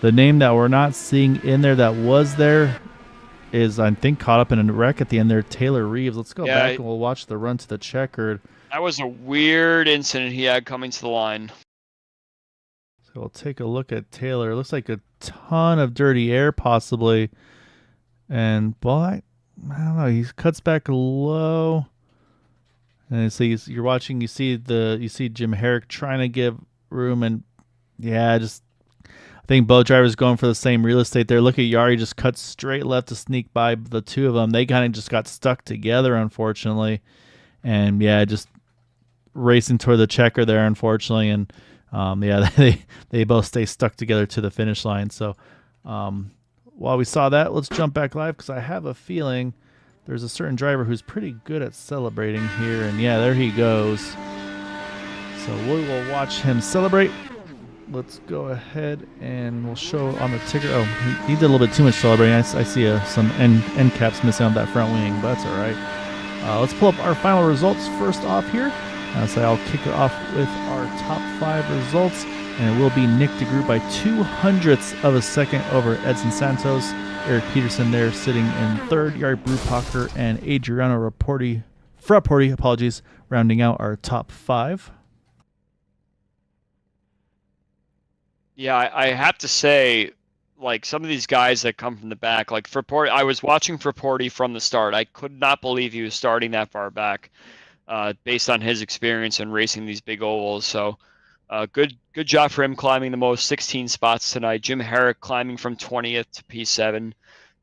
The name that we're not seeing in there that was there is, I think, caught up in a wreck at the end there, Taylor Reeves. Let's go back and we'll watch the run to the checkered. That was a weird incident he had coming to the line. So we'll take a look at Taylor. It looks like a ton of dirty air possibly. And, well, I don't know. He cuts back low. And so you're watching, you see Jim Herrick trying to give room, and I think both drivers going for the same real estate there. Look at Jari, just cuts straight left to sneak by the 2 of them. They kind of just got stuck together, unfortunately, and just racing toward the checker there, unfortunately, and they both stay stuck together to the finish line. So while we saw that, let's jump back live because I have a feeling there's a certain driver who's pretty good at celebrating here, and there he goes. So we will watch him celebrate. Let's go ahead and we'll show on the ticker. Oh, he did a little bit too much celebrating. I see some end caps missing on that front wing, but that's all right. Let's pull up our final results first off here. So I'll kick it off with our top 5 results, and it will be Nick DeGroot by 0.02 of a second over Edson Santos. Eric Peterson there sitting in 3rd. Jari Brupacher and Adriano Fraporti, rounding out our top 5. Yeah, I have to say, like, some of these guys that come from the back, like Fraporti, I was watching Fraporti from the start. I could not believe he was starting that far back based on his experience in racing these big ovals. So good job for him climbing the most, 16 spots tonight. Jim Herrick climbing from 20th to P7.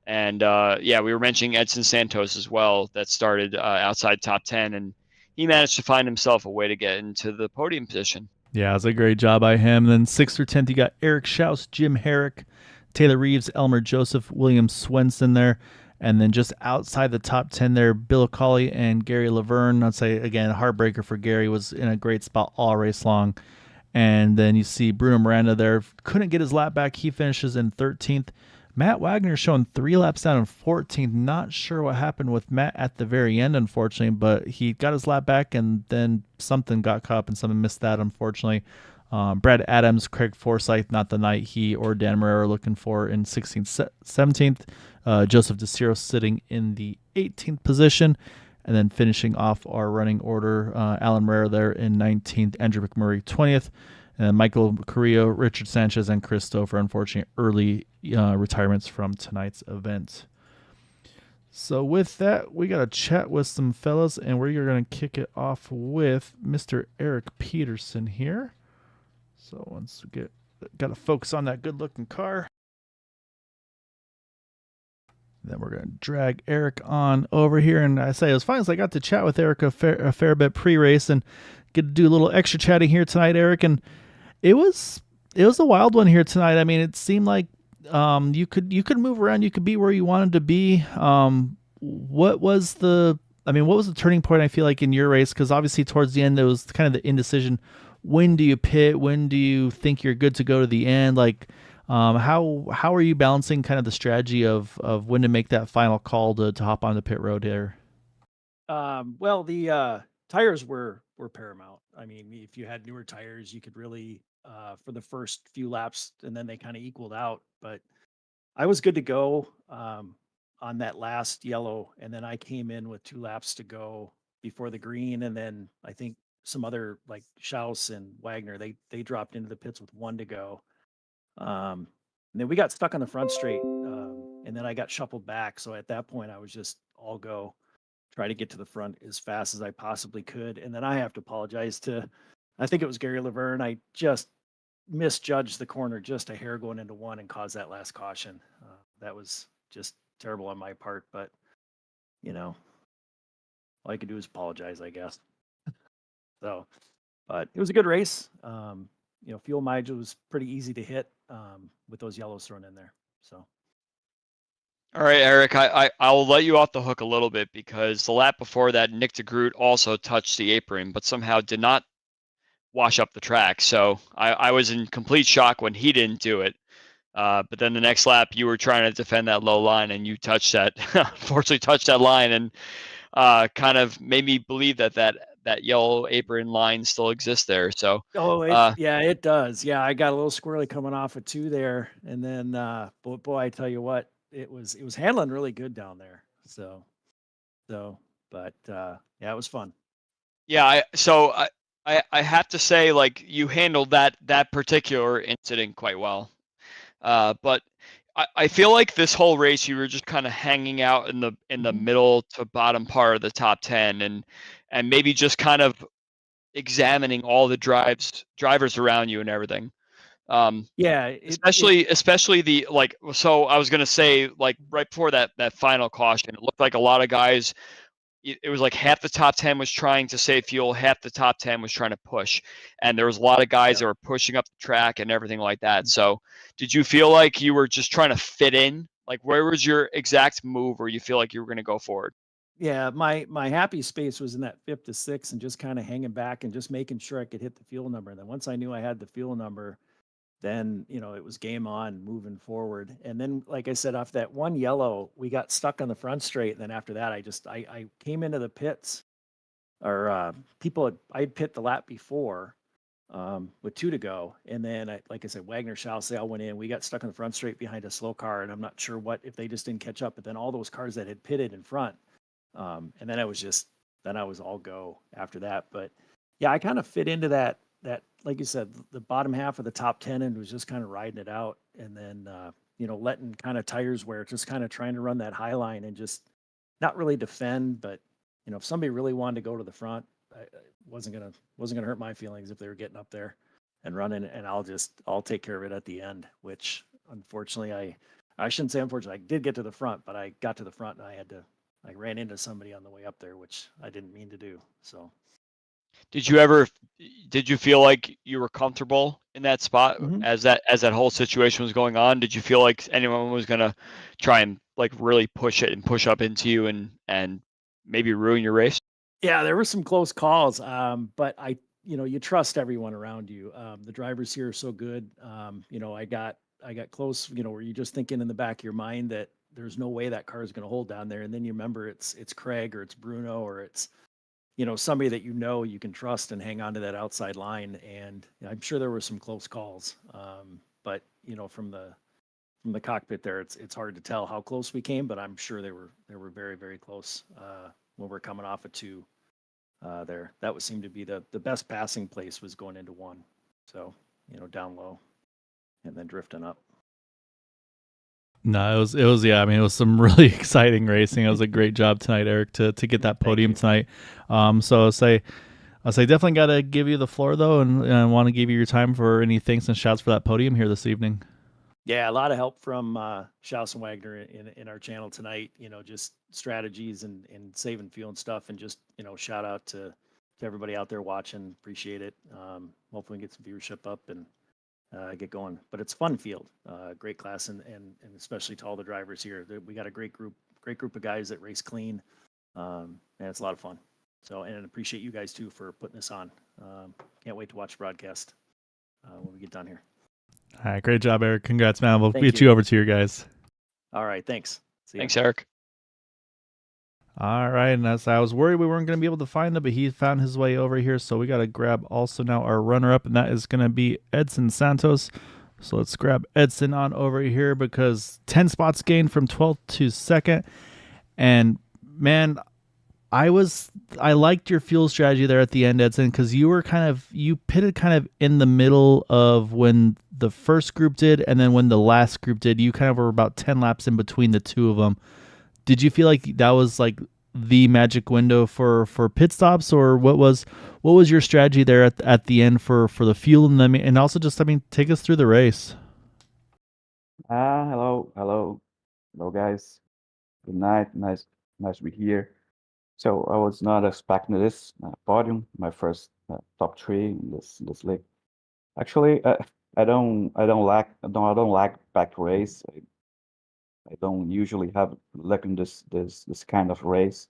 And, we were mentioning Edson Santos as well that started outside top 10, and he managed to find himself a way to get into the podium position. Yeah, it's a great job by him. Then 6th through 10th, you got Eric Schaus, Jim Herrick, Taylor Reeves, Elmer Joseph, William Swenson there. And then just outside the top 10 there, Bill Colley and Gary Laverne. I'd say, again, heartbreaker for Gary, was in a great spot all race long. And then you see Bruno Miranda there. Couldn't get his lap back. He finishes in 13th. Matt Wagner showing 3 laps down in 14th. Not sure what happened with Matt at the very end, unfortunately, but he got his lap back and then something got caught up and someone missed that, unfortunately. Brad Adams, Craig Forsyth, not the night he or Dan Marrero are looking for in 16th, 17th. Joseph DeCiro sitting in the 18th position. And then finishing off our running order, Alan Marrero there in 19th, Andrew McMurray 20th. And Michael Carrillo, Richard Sanchez, and Chris Stouffer, unfortunately, early retirements from tonight's event. So with that, we got to chat with some fellas, and we're going to kick it off with Mr. Eric Peterson here. So once we got to focus on that good-looking car. Then we're going to drag Eric on over here. And I say it was fine as I got to chat with Eric a fair bit pre-race and get to do a little extra chatting here tonight, Eric. And it was a wild one here tonight. I mean, it seemed like you could move around, you could be where you wanted to be. What was the turning point, I feel like, in your race? Because obviously towards the end there was kind of the indecision. When do you pit? When do you think you're good to go to the end? Like, how are you balancing kind of the strategy of when to make that final call to hop on the pit road here? Well, the tires were paramount. I mean, if you had newer tires, you could really for the first few laps, and then they kind of equaled out. But I was good to go on that last yellow, and then I came in with 2 laps to go before the green, and then I think some other like Schaus and Wagner, they dropped into the pits with 1 to go. And then we got stuck on the front straight, and then I got shuffled back. So at that point, I was just all go, try to get to the front as fast as I possibly could. And then I have to apologize to, I think it was Gary Laverne. I just misjudged the corner just a hair going into 1 and caused that last caution. That was just terrible on my part, but all I could do is apologize, I guess. So, but it was a good race. Fuel mileage was pretty easy to hit with those yellows thrown in there. So. All right, Eric, I'll let you off the hook a little bit because the lap before that, Nick DeGroot also touched the apron, but somehow did not wash up the track. So I was in complete shock when he didn't do it. But then the next lap, you were trying to defend that low line, and you touched that, unfortunately touched that line, and kind of made me believe that yellow apron line still exists there. So it does. Yeah, I got a little squirrely coming off of 2 there, and then boy, I tell you what, it was handling really good down there. But it was fun. Yeah, I have to say, like, you handled that particular incident quite well. But I feel like this whole race you were just kind of hanging out in the middle to bottom part of the top 10 and maybe just kind of examining all the drivers around you and everything. Especially the, like, so I was going to say, like, right before that final caution, it looked like a lot of guys, it was like half the top 10 was trying to save fuel, half the top 10 was trying to push, and there was a lot of guys that were pushing up the track and everything like that. So did you feel like you were just trying to fit in? Like, where was your exact move where you feel like you were going to go forward? Yeah, my happy space was in that 5th to 6th and just kind of hanging back and just making sure I could hit the fuel number. And then once I knew I had the fuel number, then it was game on moving forward. And then, like I said, off that 1 yellow, we got stuck on the front straight. And then after that, I came into the pits, or I had pit the lap before with 2 to go. And then, like I said, Wagner, Schaus, they all went in. We got stuck on the front straight behind a slow car, and I'm not sure if they just didn't catch up. But then all those cars that had pitted in front, and then I was all go after that. But yeah, I kind of fit into that, like you said, the bottom half of the top 10 and was just kind of riding it out. And then, letting kind of tires wear, just kind of trying to run that high line and just not really defend. But, if somebody really wanted to go to the front, I wasn't going to hurt my feelings if they were getting up there and running, and I'll take care of it at the end, which unfortunately I shouldn't say unfortunately, I did get to the front, but I got to the front and I ran into somebody on the way up there, which I didn't mean to do. So. Did you feel like you were comfortable in that spot as that whole situation was going on? Did you feel like anyone was going to try and, like, really push it and push up into you and maybe ruin your race? Yeah, there were some close calls. But you trust everyone around you. The drivers here are so good. I got close, where you're just thinking in the back of your mind that there's no way that car is going to hold down there. And then you remember it's Craig or it's Bruno or it's, somebody that you can trust and hang on to that outside line. And I'm sure there were some close calls. But from the cockpit there, it's hard to tell how close we came, but I'm sure they were very, very close when we're coming off of 2 there. That would seem to be the best passing place was going into 1. So, down low and then drifting up. No, it was yeah. I mean, it was some really exciting racing. It was a great job tonight, Eric, to get that podium tonight. So I'll say definitely got to give you the floor though, and I want to give you your time for any thanks and shouts for that podium here this evening. Yeah, a lot of help from Schaus and Wagner in our channel tonight. Just strategies and saving fuel and stuff, and just shout out to everybody out there watching. Appreciate it. Hopefully, we get some viewership up and get going. But it's a fun field, great class, and especially to all the drivers here. We got a great group of guys that race clean, and it's a lot of fun. So, and appreciate you guys too for putting this on. Can't wait to watch the broadcast when we get done here. All right, great job, Eric. Congrats, man. We'll Thank get you. you over to your guys. All right, thanks. See ya. Thanks, Eric. All right, and as I was worried we weren't going to be able to find him, but he found his way over here. So we got to grab also now our runner-up, and that is going to be Edson Santos. So let's grab Edson on over here because 10 spots gained from 12th to 2nd. And man, I liked your fuel strategy there at the end, Edson, because you pitted kind of in the middle of when the first group did and then when the last group did. You kind of were about 10 laps in between the two of them. Did you feel like that was like the magic window for pit stops, or what was your strategy there at the end for the fuel and also just take us through the race? Hello guys. Good night. Nice to be here. So I was not expecting this podium, my first top 3 in this league. Actually, I don't like back race. I don't usually have luck in this kind of race,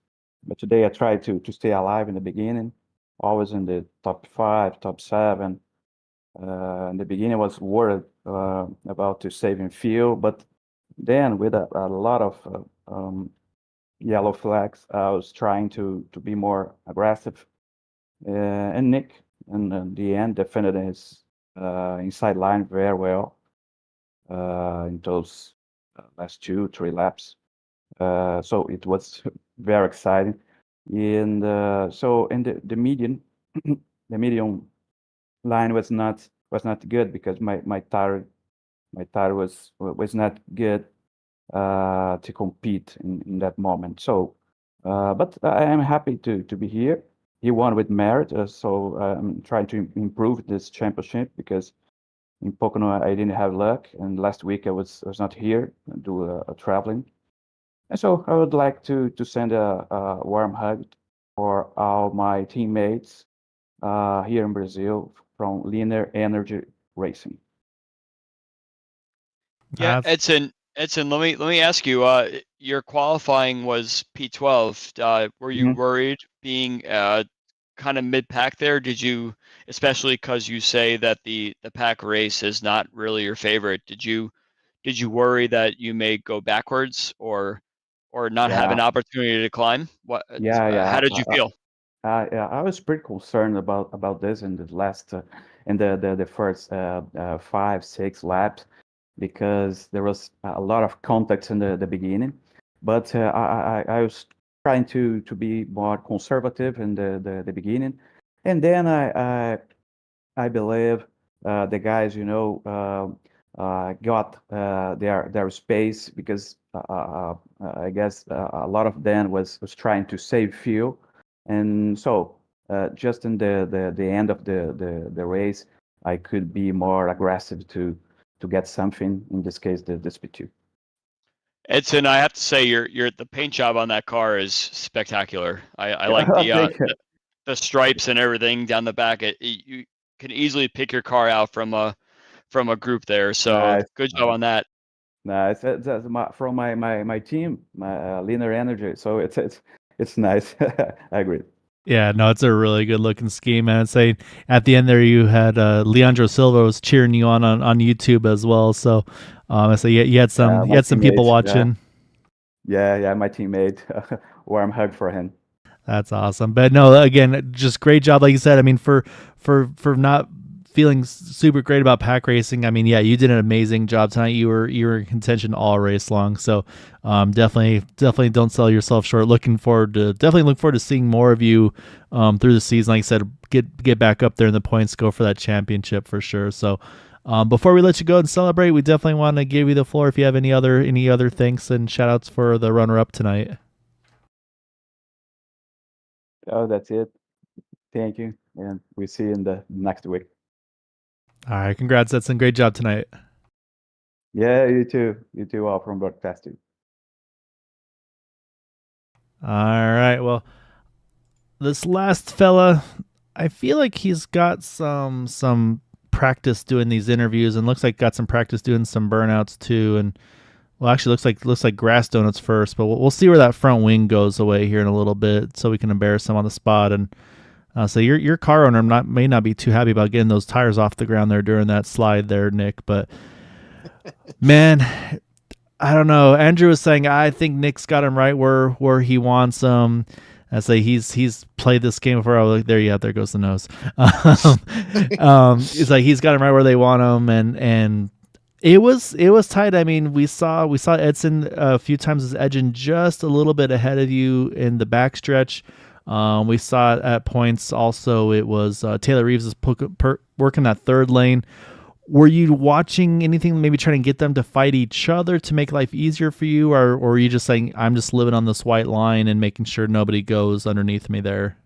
but today I tried to stay alive in the beginning, always in the top 5, top 7. In the beginning, I was worried about saving fuel, but then with a lot of yellow flags, I was trying to be more aggressive. And Nick, in the end, defended his inside line very well in those last 2-3 laps. So it was very exciting. And so in the medium, the medium line was not good because my tire was not good to compete in that moment. So, but I am happy to be here. He won with merit, so I'm trying to improve this championship because in Pocono I didn't have luck, and last week I was not here, do a traveling. And so I would like to send a warm hug for all my teammates here in Brazil from Linear Energy Racing. Yeah, Edson, let me ask you. Your qualifying was P12. Were you worried being kind of mid-pack there? Did you, especially because you say that the pack race is not really your favorite? Did you worry that you may go backwards or not have an opportunity to climb? What? How did you feel? Yeah, I was pretty concerned about this in the last in the first 5-6 laps because there was a lot of contacts in the beginning, but I was trying to be more conservative in the beginning, and then I believe the guys got their space because I guess a lot of them was trying to save fuel. And so, just in the end of the race, I could be more aggressive to get something. In this case, the SP2. Edson, I have to say, the paint job on that car is spectacular. I like the stripes and everything down the back. You can easily pick your car out from a group there. So nice. Good job on that. Nice. That's from my team, my Linear Energy. So it's nice. I agree. Yeah, no, it's a really good looking scheme, and I'd say at the end there you had Leandro Silva was cheering you on YouTube as well. So I say you had some My people teammate, watching. yeah, my teammate. Warm hug for him. That's awesome. But no, again, just great job, like you said. I mean, for not feeling super great about pack racing. I mean, yeah, you did an amazing job tonight. You were in contention all race long. So definitely don't sell yourself short. Definitely look forward to seeing more of you through the season. Like I said, get back up there in the points, go for that championship for sure. So before we let you go and celebrate, we definitely want to give you the floor if you have any other thanks and shout outs for the runner up tonight. Oh, that's it. Thank you, and we'll see you in the next week. All right, congrats. That's a great job tonight. Yeah, you too. You too, all from broadcasting. All right. Well, this last fella, I feel like he's got some practice doing these interviews, and looks like got some practice doing some burnouts too. And well, actually, looks like grass donuts first, but we'll see where that front wing goes away here in a little bit, so we can embarrass him on the spot. And so your car owner may not be too happy about getting those tires off the ground there during that slide there, Nick. But man, I don't know. Andrew was saying I think Nick's got him right where he wants him. I say he's played this game before. I was like, there goes the nose. It's like he's got him right where they want him, and it was tight. I mean, we saw Edson a few times as edging just a little bit ahead of you in the backstretch. We saw it at points. Also, it was Taylor Reeves is working that third lane. Were you watching anything, maybe trying to get them to fight each other to make life easier for you, or were you just saying, I'm just living on this white line and making sure nobody goes underneath me there?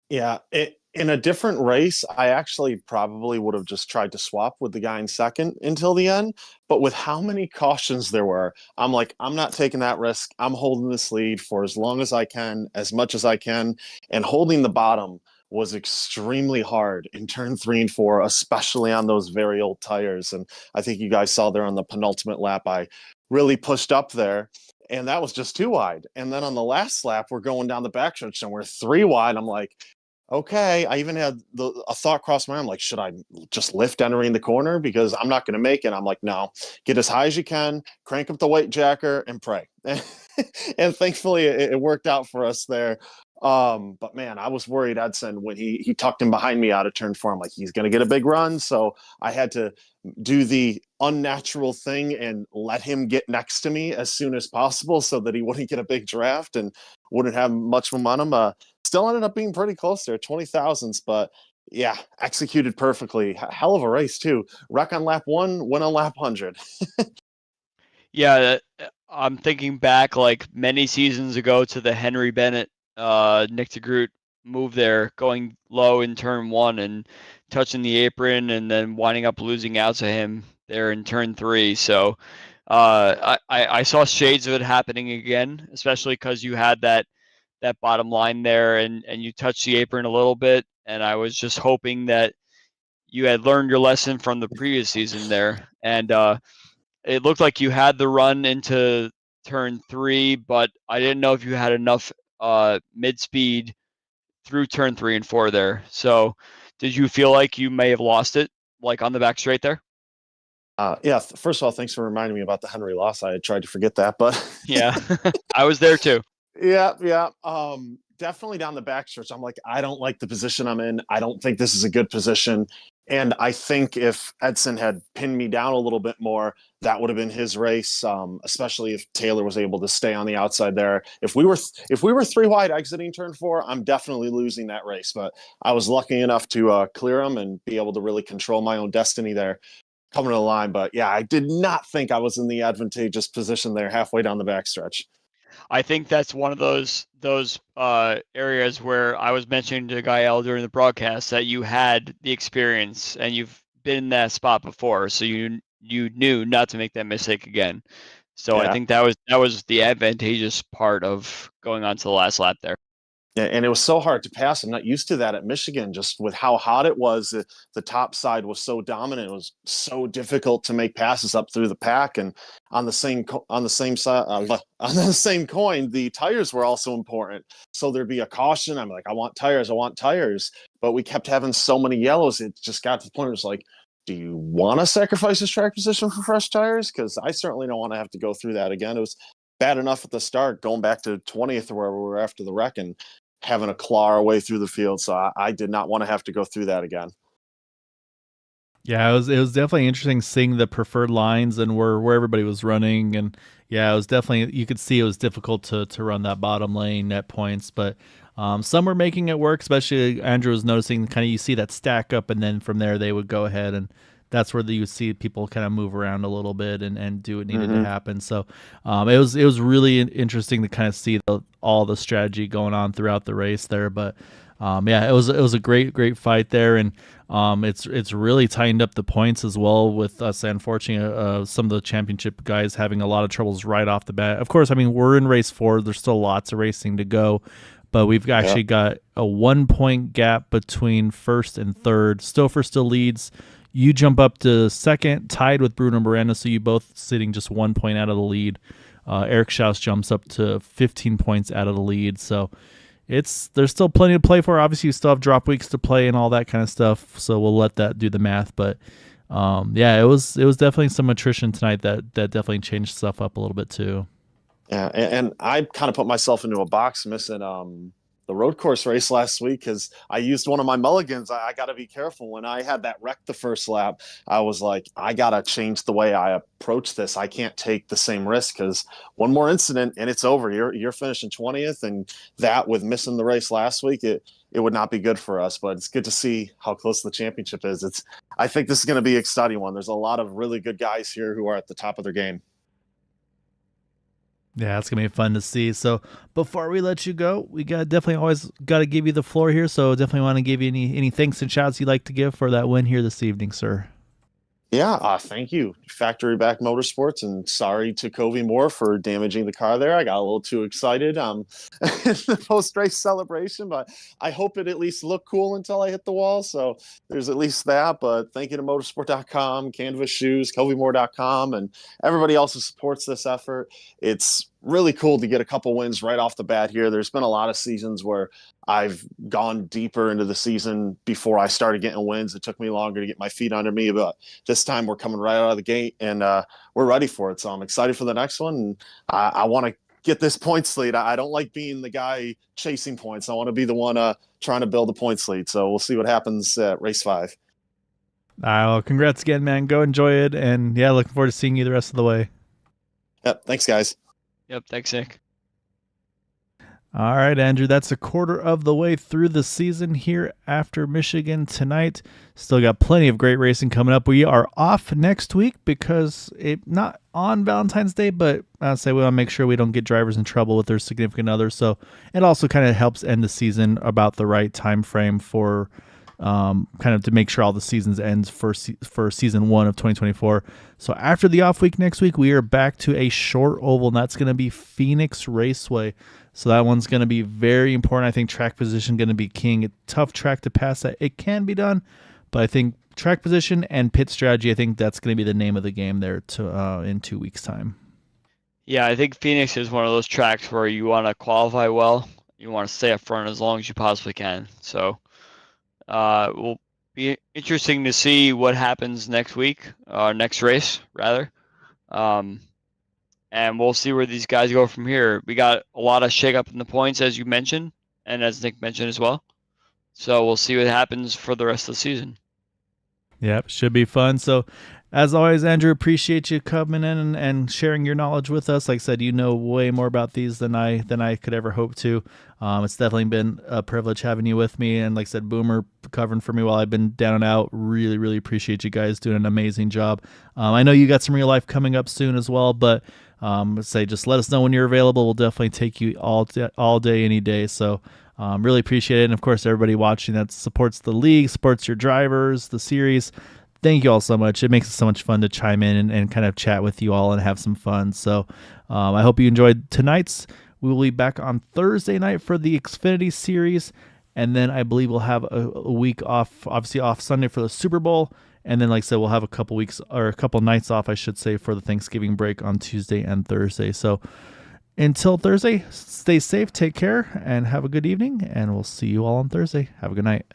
Yeah, in a different race, I actually probably would have just tried to swap with the guy in second until the end. But with how many cautions there were, I'm like, I'm not taking that risk. I'm holding this lead for as long as I can, as much as I can, and holding the bottom was extremely hard in turn 3 and 4, especially on those very old tires. And I think you guys saw there on the penultimate lap, I really pushed up there, and that was just too wide. And then on the last lap, we're going down the backstretch and we're 3 wide. I'm like, okay. I even had a thought cross my mind, like, should I just lift entering the corner because I'm not going to make it? I'm like, no, get as high as you can, crank up the weight jacker, and pray. And thankfully, it worked out for us there. But man, I was worried Edson when he tucked him behind me out of turn 4. I'm like, he's going to get a big run, so I had to do the unnatural thing and let him get next to me as soon as possible so that he wouldn't get a big draft and wouldn't have much momentum. Still ended up being pretty close there, 20 thousandths, but yeah, executed perfectly. Hell of a race too. Wreck on lap 1, win on lap 100. Yeah, I'm thinking back like many seasons ago to the Henry Bennett, Nick DeGroot move there, going low in turn 1 and touching the apron, and then winding up losing out to him there in turn 3. So I saw shades of it happening again, especially because you had that bottom line there, and you touched the apron a little bit, and I was just hoping that you had learned your lesson from the previous season there, and it looked like you had the run into turn 3, but I didn't know if you had enough mid speed through turn 3 and 4 there. So did you feel like you may have lost it, like on the back straight there? Yeah, first of all, thanks for reminding me about the Henry loss. I had tried to forget that, but Yeah, I was there too. Yeah. Definitely down the backstretch. I'm like, I don't like the position I'm in. I don't think this is a good position. And I think if Edson had pinned me down a little bit more, that would have been his race. Especially if Taylor was able to stay on the outside there. If we were 3 wide exiting turn 4, I'm definitely losing that race. But I was lucky enough to clear him and be able to really control my own destiny there coming to the line. But yeah, I did not think I was in the advantageous position there halfway down the backstretch. I think that's one of those areas where I was mentioning to Gael during the broadcast that you had the experience and you've been in that spot before, so you knew not to make that mistake again. So yeah. I think that was the advantageous part of going on to the last lap there. And it was so hard to pass. I'm not used to that at Michigan, just with how hot it was. The top side was so dominant. It was so difficult to make passes up through the pack. And on the same side, on the same coin, the tires were also important. So there'd be a caution. I'm like, I want tires. But we kept having so many yellows. It just got to the point where it's like, do you want to sacrifice this track position for fresh tires? Because I certainly don't want to have to go through that again. It was bad enough at the start, going back to 20th where we were after the wreck and having to claw our way through the field. So I did not want to have to go through that again. Yeah, it was definitely interesting seeing the preferred lines and where everybody was running. And yeah, it was definitely, you could see it was difficult to run that bottom lane at points, but some were making it work, especially Andrew was noticing kind of, you see that stack up, and then from there they would go ahead, and that's where you would see people kind of move around a little bit and do what needed to happen. So it was really interesting to kind of see all the strategy going on throughout the race there. But yeah, it was a great fight there, and it's really tightened up the points as well, with us unfortunately some of the championship guys having a lot of troubles right off the bat. Of course, I mean, we're in race 4. There's still lots of racing to go, but we've actually got a 1 point gap between first and third. Stouffer still leads. You jump up to second, tied with Bruno Moreno, so you both sitting just 1 point out of the lead. Eric Schaus jumps up to 15 points out of the lead. So there's still plenty to play for. Obviously, you still have drop weeks to play and all that kind of stuff, so we'll let that do the math. But yeah, it was definitely some attrition tonight that definitely changed stuff up a little bit too. Yeah, and I kind of put myself into a box missing the road course race last week because I used one of my mulligans. I got to be careful. When I had that wreck the first lap, I was like, I got to change the way I approach this. I can't take the same risk because one more incident and it's over. You're finishing 20th, and that with missing the race last week, it would not be good for us. But it's good to see how close the championship is. I think this is going to be an exciting one. There's a lot of really good guys here who are at the top of their game. Yeah, it's gonna be fun to see. So before we let you go, we definitely always got to give you the floor here. So definitely want to give you any thanks and shouts you'd like to give for that win here this evening, sir. Yeah, thank you, Factory Back Motorsports, and sorry to Covey Moore for damaging the car there. I got a little too excited in the post-race celebration, but I hope it at least looked cool until I hit the wall. So there's at least that. But thank you to motorsport.com, Canvas Shoes, CoveyMoore.com, and everybody else who supports this effort. It's really cool to get a couple wins right off the bat here. There's been a lot of seasons where I've gone deeper into the season before I started getting wins. It took me longer to get my feet under me, but this time we're coming right out of the gate, and we're ready for it. So I'm excited for the next one, and I want to get this points lead. I don't like being the guy chasing points. I want to be the one trying to build a points lead. So we'll see what happens at race 5. Well, congrats again, man. Go enjoy it, and yeah, looking forward to seeing you the rest of the way. Yep. Thanks, guys. Yep. Thanks, Nick. All right, Andrew, that's a quarter of the way through the season here after Michigan tonight. Still got plenty of great racing coming up. We are off next week because not on Valentine's Day, but I'll say we want to make sure we don't get drivers in trouble with their significant others. So it also kind of helps end the season about the right time frame for kind of to make sure all the seasons ends for season 1 of 2024. So after the off week next week, we are back to a short oval, and that's going to be Phoenix Raceway. So that one's going to be very important. I think track position going to be king. A tough track to pass that. It can be done, but I think track position and pit strategy, I think that's going to be the name of the game there in 2 weeks' time. Yeah, I think Phoenix is one of those tracks where you want to qualify well. You want to stay up front as long as you possibly can. So it will be interesting to see what happens next week, next race, rather. And we'll see where these guys go from here. We got a lot of shake-up in the points, as you mentioned, and as Nick mentioned as well. So we'll see what happens for the rest of the season. Yep, should be fun. So as always, Andrew, appreciate you coming in and sharing your knowledge with us. Like I said, you know way more about these than I could ever hope to. It's definitely been a privilege having you with me. And like I said, Boomer covering for me while I've been down and out. Really, really appreciate you guys doing an amazing job. I know you got some real life coming up soon as well, but just let us know when you're available. We'll definitely take you all day, any day. So really appreciate it. And of course, everybody watching that supports the league, supports your drivers, the series. Thank you all so much. It makes it so much fun to chime in and kind of chat with you all and have some fun. So I hope you enjoyed tonight's We will be back on Thursday night for the Xfinity Series, and then I believe we'll have a week off, obviously off Sunday for the Super Bowl, and then like I said, we'll have a couple weeks or a couple nights off, I should say, for the Thanksgiving break on Tuesday and Thursday. So until Thursday, stay safe, take care, and have a good evening, and we'll see you all on Thursday. Have a good night.